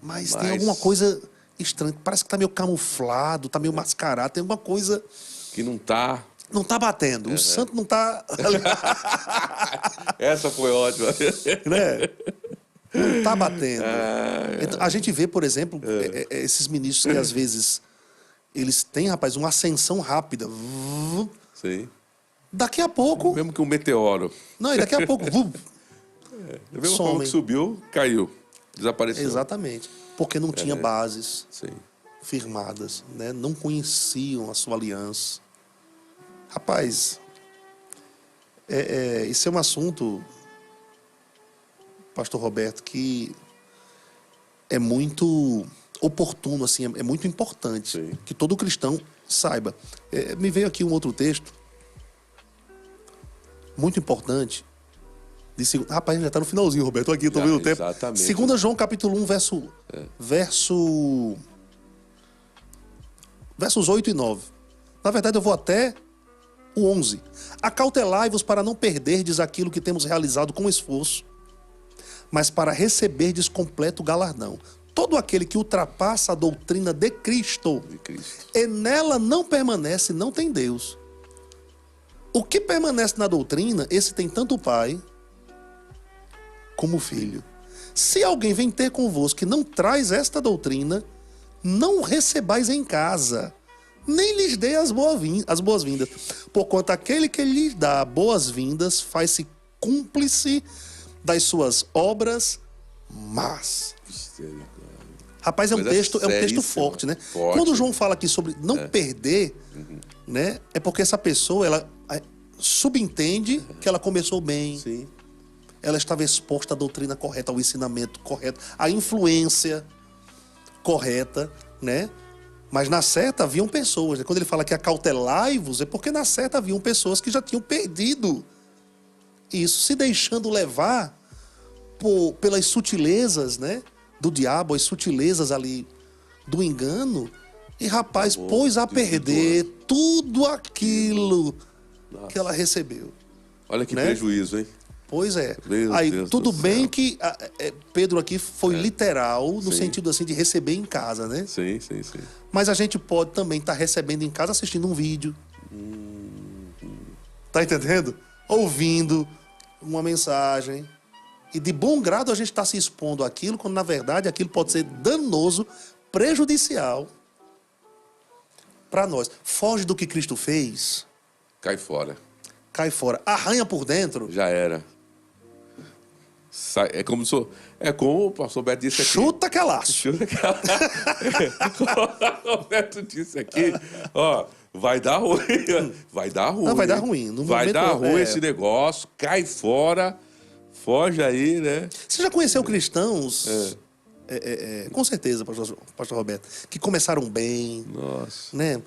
Mas tem alguma coisa estranha. Parece que tá meio camuflado, tá meio mascarado. Tem alguma coisa... Que não tá... Não tá batendo. O santo não tá... Essa foi ótima. Né? Não tá batendo. Então, a gente vê, por exemplo, esses ministros que às vezes eles têm, rapaz, uma ascensão rápida. Sim. Daqui a pouco... Mesmo que um meteoro. Não, e daqui a pouco... Da mesma forma que subiu, caiu. Desapareceu. Exatamente. Porque não tinha bases Sim. firmadas, né? Não conheciam a sua aliança. Rapaz, esse é um assunto, pastor Roberto, que é muito oportuno, assim, é muito importante. Sim. Que todo cristão saiba. Me veio aqui um outro texto, muito importante. Rapaz, já está no finalzinho, Roberto. Aqui, estou vendo o tempo. Exatamente. 2 João, capítulo 1, versos 8 e 9. Na verdade, eu vou até o 11. Acautelai-vos para não perderdes aquilo que temos realizado com esforço, mas para receberdes completo galardão. Todo aquele que ultrapassa a doutrina de Cristo e nela não permanece, não tem Deus. O que permanece na doutrina, esse tem tanto o Pai como o Filho. Se alguém vem ter convosco que não traz esta doutrina, não o recebais em casa, nem lhes dê as boas-vindas. Porquanto aquele que lhes dá boas-vindas faz-se cúmplice das suas obras más. Rapaz, é um texto forte, né? Forte. Quando João fala aqui sobre não perder, né? É porque essa pessoa, ela subentende que ela começou bem. Sim. Ela estava exposta à doutrina correta, ao ensinamento correto, à influência correta, né? Mas na certa haviam pessoas, né? Quando ele fala que acautelai-vos, é porque na certa haviam pessoas que já tinham perdido isso, se deixando levar pelas sutilezas, né? Do diabo, as sutilezas ali do engano. E, rapaz, pôs a perder tudo aquilo que ela recebeu. Olha que né? prejuízo, hein? Pois é. Meu Aí, Deus tudo do bem céu. que Pedro aqui foi literal, no Sim. sentido assim de receber em casa, né? Sim. Mas a gente pode também estar recebendo em casa assistindo um vídeo. Tá entendendo? Ouvindo uma mensagem. E de bom grado a gente está se expondo àquilo, quando na verdade aquilo pode ser danoso, prejudicial para nós. Foge do que Cristo fez, Cai fora. cai fora. Arranha por dentro, Já era. É como o pastor Beto disse aqui. chuta que é laço. Chuta aquela. O Roberto disse aqui, ó, vai dar ruim. Vai dar ruim. Não, vai dar ruim. No Vai momento, dar ruim esse negócio. Cai fora. Foge aí, né? Você já conheceu cristãos, com certeza, pastor Roberto, que começaram bem, Nossa. né?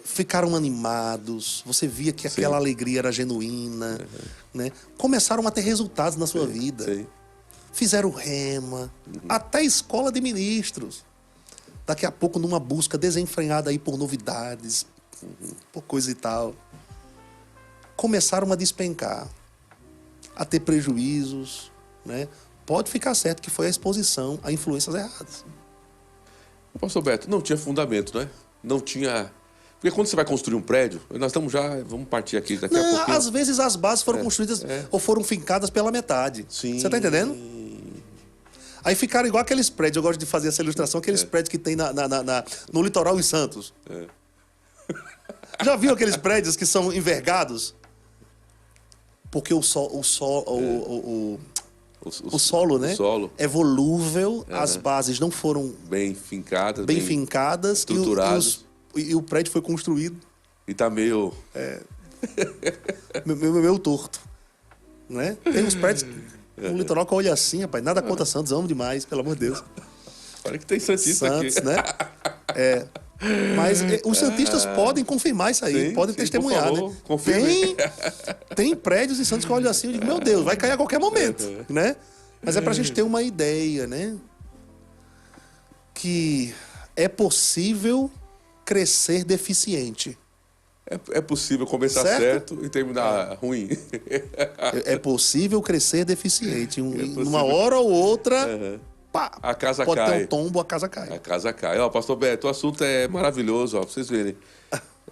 Ficaram animados, você via que aquela alegria era genuína, né? Começaram a ter resultados na sua vida. Sim. Fizeram rema, até escola de ministros. Daqui a pouco, numa busca desenfreada aí por novidades, por coisa e tal, começaram a despencar, a ter prejuízos, né? Pode ficar certo que foi a exposição a influências erradas. O pastor Beto, não tinha fundamento, né? Não tinha... Porque quando você vai construir um prédio, nós estamos já... Vamos partir aqui daqui a Não, pouquinho. às vezes as bases foram construídas ou foram fincadas pela metade. Sim. Você tá entendendo? Aí ficaram igual aqueles prédios, eu gosto de fazer essa ilustração, aqueles prédios que tem no litoral em Santos. Já viu aqueles prédios que são envergados? Porque o solo, né? O solo. É volúvel, as bases não foram Bem fincadas. bem fincadas estruturadas. e o prédio foi construído E tá meio... meio torto, né? Tem uns prédios no litoral que olha assim, rapaz, nada contra Santos, amo demais, pelo amor de Deus. Olha que tem Santista Santos, aqui. né? Mas os santistas podem confirmar isso aí, Sim, podem sim, testemunhar, por favor, né? confirme. Tem prédios em Santos que eu olho assim, eu digo, meu Deus, vai cair a qualquer momento, né? Mas é pra gente ter uma ideia, né? Que é possível crescer deficiente. É possível começar certo e terminar ruim. É possível crescer deficiente. possível. Numa hora ou outra, pá, A casa pode cai. ter um tombo, a casa cai. A casa cai. Ó, Pastor Beto, o assunto é maravilhoso, ó, pra vocês verem.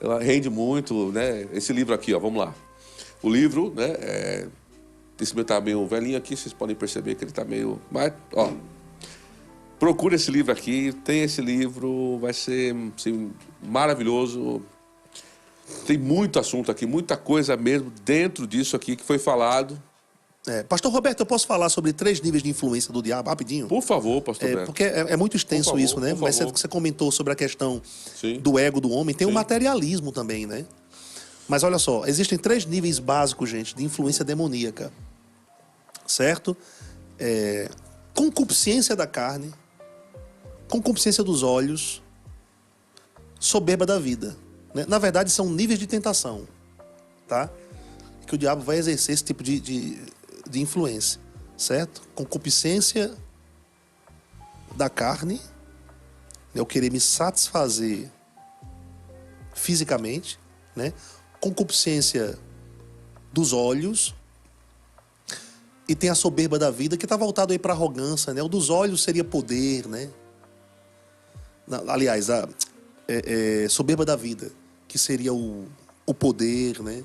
Ela rende muito, né? Esse livro aqui, ó, vamos lá. O livro, né? Esse meu tá meio velhinho aqui, vocês podem perceber que ele tá meio... Mas, ó, procura esse livro aqui, tem esse livro, vai ser assim, maravilhoso. Tem muito assunto aqui, muita coisa mesmo dentro disso aqui que foi falado. Pastor Roberto, eu posso falar sobre 3 níveis de influência do diabo, rapidinho? Por favor, Pastor Beto. Porque é muito extenso Por favor, isso, né? por Mas favor. você comentou sobre a questão Sim. do ego do homem, tem o Sim. materialismo também, né? Mas olha só, existem 3 níveis básicos, gente, de influência demoníaca. Certo? Concupiscência da carne, concupiscência dos olhos, soberba da vida. Né? Na verdade, são níveis de tentação, tá? Que o diabo vai exercer esse tipo de influência, certo? Concupiscência da carne, eu querer me satisfazer fisicamente, né? Concupiscência dos olhos, e tem a soberba da vida, que está voltado aí para arrogância, né? O dos olhos seria poder, né? Aliás, a soberba da vida, que seria o poder, né?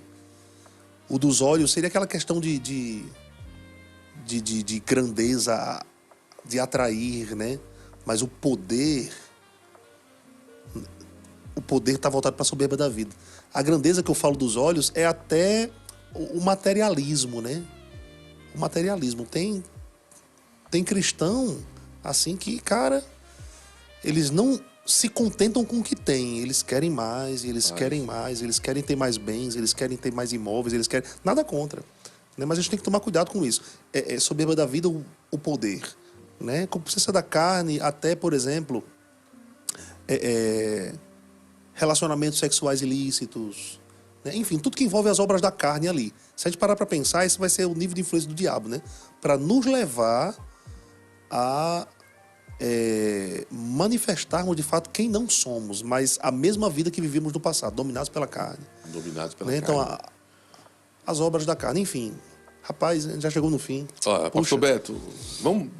O dos olhos seria aquela questão de grandeza, de atrair, né? Mas o poder está voltado para a soberba da vida. A grandeza que eu falo dos olhos é até o materialismo, né? O materialismo. Tem cristão, assim, que, cara, eles não se contentam com o que tem. Eles querem mais, eles querem mais, eles querem ter mais bens, eles querem ter mais imóveis, eles querem... Nada contra, né? Mas a gente tem que tomar cuidado com isso. Soberba da vida, o poder, né? Concupiscência da carne, até, por exemplo, relacionamentos sexuais ilícitos, né? Enfim, tudo que envolve as obras da carne ali. Se a gente parar para pensar, esse vai ser o nível de influência do diabo, né? Para nos levar a manifestarmos de fato quem não somos, mas a mesma vida que vivíamos no passado, dominados pela carne. Dominados pela Né? carne. Então, as obras da carne, enfim. Rapaz, já chegou no fim. Ó, Pastor Beto,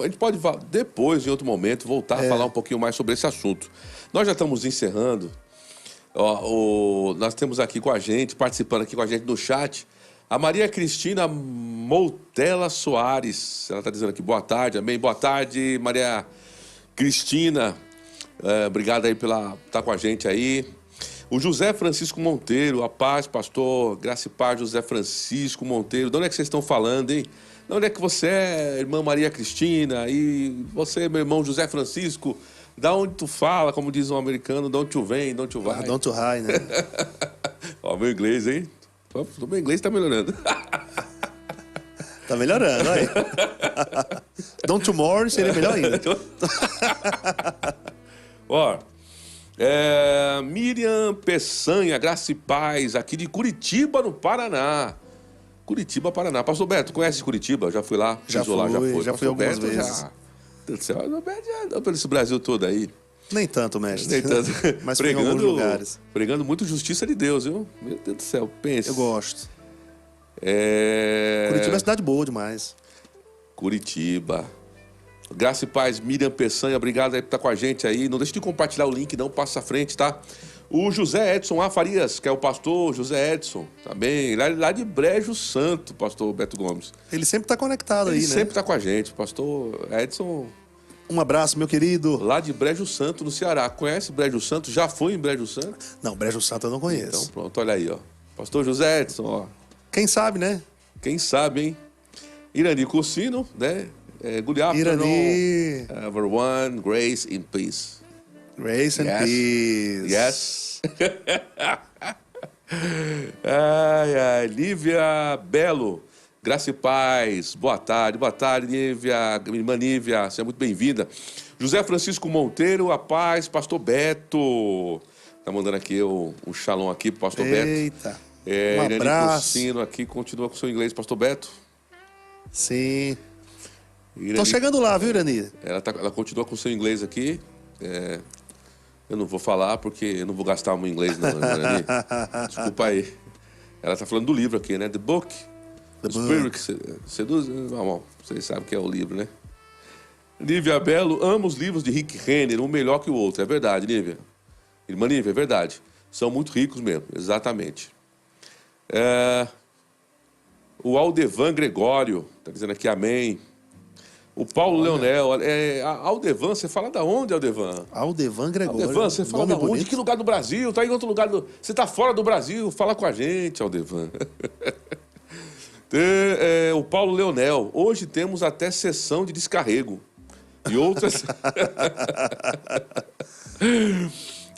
a gente pode depois, em outro momento, voltar a falar um pouquinho mais sobre esse assunto. Nós já estamos encerrando. Ó, nós temos aqui com a gente, participando aqui com a gente no chat, a Maria Cristina Moutela Soares. Ela está dizendo aqui, boa tarde, amém. Boa tarde, Maria Cristina. Obrigado aí pela estar com a gente aí. O José Francisco Monteiro, a paz, pastor, graça e paz, José Francisco Monteiro. De onde é que vocês estão falando, hein? De onde é que você é, irmã Maria Cristina? E você, meu irmão José Francisco, da onde tu fala, como diz um americano, de onde tu vem, de onde tu vai? Don't to high, né? Ó, meu inglês, hein? O meu inglês tá melhorando. Tá melhorando, aí. Don't tomorrow seria melhor ainda. Ó, Miriam Peçanha, graça e paz, aqui de Curitiba, no Paraná. Curitiba, Paraná. Pastor Beto, conhece Curitiba? Já fui lá? Já Pisou lá, fui Pastor algumas Beto, vezes. Já... Deus do céu, Pastor Beto já andou pelo esse Brasil todo aí. Nem tanto, mestre. Nem tanto. Mas fui em alguns lugares. Pregando muito justiça de Deus, viu? Meu Deus do céu, pensa. Eu gosto. Curitiba é cidade boa demais. Curitiba. Graça e paz, Miriam Peçanha, obrigado aí por estar com a gente aí. Não deixe de compartilhar o link, não, passa à frente, tá? O José Edson A. Farias, que é o pastor José Edson, também, lá de Brejo Santo, pastor Beto Gomes. Ele sempre tá conectado Ele aí, né? sempre está com a gente, pastor Edson, Um abraço, meu querido. lá de Brejo Santo, no Ceará. Conhece Brejo Santo? Já foi em Brejo Santo? Não, Brejo Santo eu não conheço. Então pronto, olha aí, ó. Pastor José Edson, ó. Quem sabe, né? Quem sabe, hein? Irani Cursino, né? Good afternoon, Irani. everyone. Grace and peace. Grace and peace. Yes. Ai, Lívia Belo. Graça e paz. Boa tarde, Lívia. Irmã Lívia, seja muito bem-vinda. José Francisco Monteiro, a paz. Pastor Beto. Tá mandando aqui um shalom aqui pro Pastor Beto. Eita. Irani abraço. Cursino aqui, continua com o seu inglês, Pastor Beto. Sim. Irani, Tô chegando lá, viu, Irani? ela continua com o seu inglês aqui. Eu não vou falar porque eu não vou gastar meu inglês, não, Irani. Desculpa aí. Ela tá falando do livro aqui, né? The Book. The Spirit seduz. Bom, vocês sabem que é o livro, né? Lívia Belo, amo os livros de Rick Renner, um melhor que o outro. É verdade, Lívia. Irmã Lívia, é verdade. São muito ricos mesmo, exatamente. O Aldevan Gregório, tá dizendo aqui amém. O Paulo Leonel, Aldevan, você fala da onde, Aldevan? Aldevan Gregório. Aldevan, você fala da onde? Que lugar do Brasil? Tá em outro lugar Você tá fora do Brasil? Fala com a gente, Aldevan. O Paulo Leonel, hoje temos até sessão de descarrego. E outras...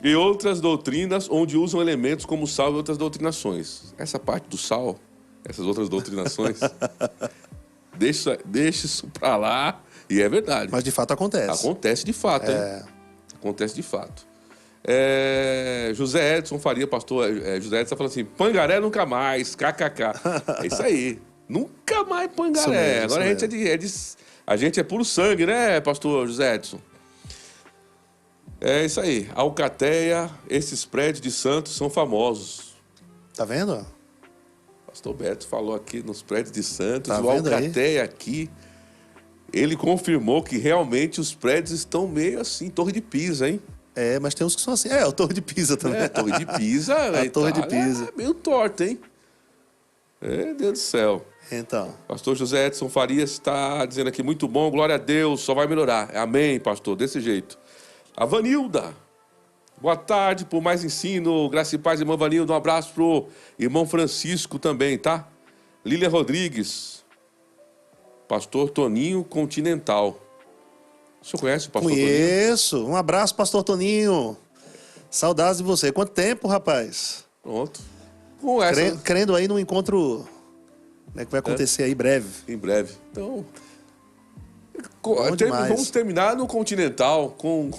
e outras doutrinas onde usam elementos como sal e outras doutrinações. Essa parte do sal, essas outras doutrinações, deixa isso pra lá, e é verdade. Mas de fato acontece. Acontece de fato, hein? Acontece de fato. José Edson Faria, pastor José Edson, falando assim, Pangaré nunca mais, kkk. É isso aí. Nunca mais Pangaré. Mesmo, agora a gente é puro sangue, né, pastor José Edson? É isso aí. Alcateia, esses prédios de Santos são famosos. Tá vendo? Pastor Beto falou aqui nos prédios de Santos. Tá o Alcateia aqui, ele confirmou que realmente os prédios estão meio assim, Torre de Pisa, hein? Mas tem uns que são assim. O Torre de Pisa também. A Torre de Pisa. A Torre de Pisa. É meio torta, hein? Meu Deus do céu. Então. Pastor José Edson Farias está dizendo aqui, muito bom, glória a Deus, só vai melhorar. Amém, pastor, desse jeito. A Vanilda. Boa tarde, por mais ensino. Graça e paz, irmã Vanilda. Um abraço pro irmão Francisco também, tá? Lília Rodrigues. Pastor Toninho Continental. O senhor conhece o pastor Toninho? Conheço. Um abraço, pastor Toninho. Saudades de você. Quanto tempo, rapaz? Pronto. Crendo aí num encontro, né, que vai acontecer aí breve. Em breve. Então... demais. Vamos terminar no Continental com...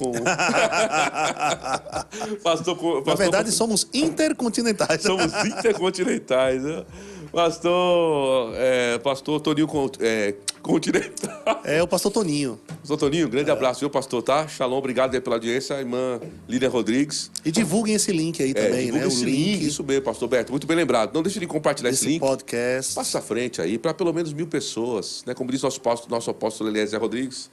Na verdade, somos intercontinentais. Somos intercontinentais, né? Pastor Toninho Continental. O pastor Toninho. Pastor Toninho, grande abraço, viu, pastor, tá? Shalom, obrigado aí pela audiência. Irmã Lília Rodrigues. E divulguem esse link aí também, né? Esse link. Isso mesmo, pastor Beto, muito bem lembrado. Não deixe de compartilhar esse link. Podcast. Passa à frente aí, para pelo menos 1000 pessoas, né? Como diz nosso apóstolo Eliezer Rodrigues.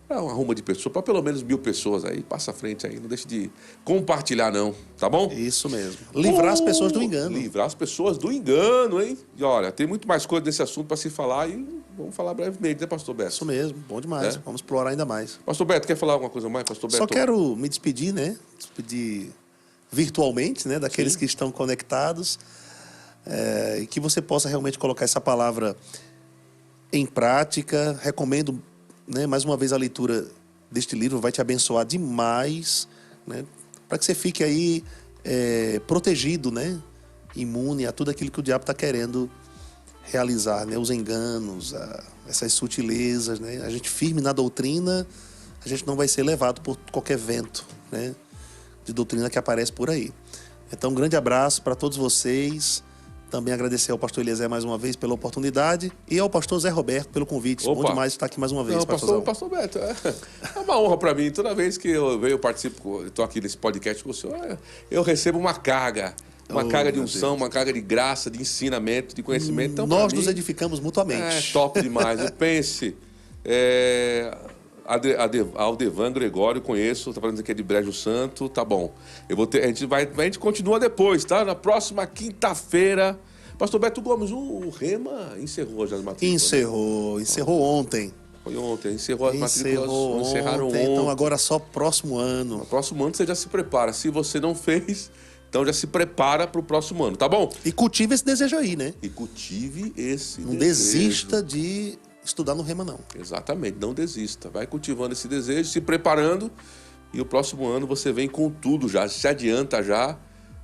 Uma ruma de pessoas, para pelo menos 1000 pessoas aí. Passa à frente aí, não deixe de compartilhar não, tá bom? Isso mesmo. Livrar as pessoas do engano. Livrar as pessoas do engano, hein? E olha, tem muito mais coisa nesse assunto para se falar e vamos falar brevemente, né, pastor Beto? Isso mesmo, bom demais. Vamos explorar ainda mais. Pastor Beto, quer falar alguma coisa mais, pastor Beto? Só quero me despedir, né? Despedir virtualmente, né? Daqueles que estão conectados. E que você possa realmente colocar essa palavra em prática. Recomendo, né, mais uma vez a leitura deste livro, vai te abençoar demais, né, para que você fique aí protegido, né, imune a tudo aquilo que o diabo está querendo realizar, né, os enganos, essas sutilezas, né, a gente firme na doutrina, a gente não vai ser levado por qualquer vento, né, de doutrina que aparece por aí. Então, um grande abraço para todos vocês. Também agradecer ao pastor Eliezer mais uma vez pela oportunidade e ao pastor Zé Roberto pelo convite. Bom demais estar aqui mais uma vez, pastor Beto, é uma honra para mim. Toda vez que eu participo, estou aqui nesse podcast com o senhor, eu recebo uma carga. Uma carga de unção, uma carga de graça, de ensinamento, de conhecimento. Então, nós nos edificamos mutuamente. Top demais. Eu pense... Aldevan Gregório, conheço, tá falando que é de Brejo Santo, tá bom. A gente continua depois, tá? Na próxima quinta-feira. Pastor Beto Gomes, o Rema encerrou já as matrículas. Encerrou ontem. Foi ontem, encerrou as matrículas. Encerraram ontem. Então agora só próximo ano. No próximo ano você já se prepara. Se você não fez, Então já se prepara para o próximo ano, tá bom? E cultive esse desejo aí, né? E cultive esse Não desejo. desista de estudar no Rema, não. Exatamente, não desista. Vai cultivando esse desejo, se preparando. E o próximo ano você vem com tudo já, se adianta já.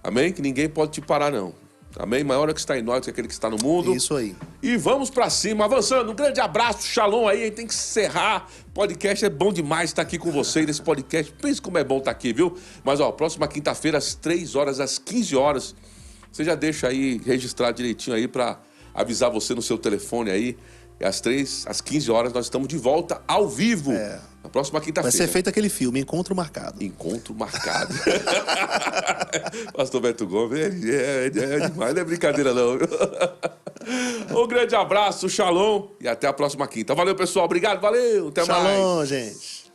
Amém? Que ninguém pode te parar, não. Amém? Maior é que está em nós que aquele que está no mundo. Isso aí. E vamos pra cima, avançando. Um grande abraço, shalom aí. A gente tem que encerrar. Podcast é bom demais estar aqui com vocês nesse podcast. Pense como é bom estar aqui, viu? Mas, ó, próxima quinta-feira, às 3 horas, às 15 horas. Você já deixa aí registrado direitinho aí pra avisar você no seu telefone aí. Às 15 horas, nós estamos de volta ao vivo. Na próxima Vai quinta-feira. ser feito aquele filme, Encontro Marcado. Encontro marcado. Pastor Beto Gomes, é demais, não é brincadeira não. Um grande abraço, shalom e até a próxima quinta. Valeu, pessoal. Obrigado, valeu. Até mais. Shalom, gente.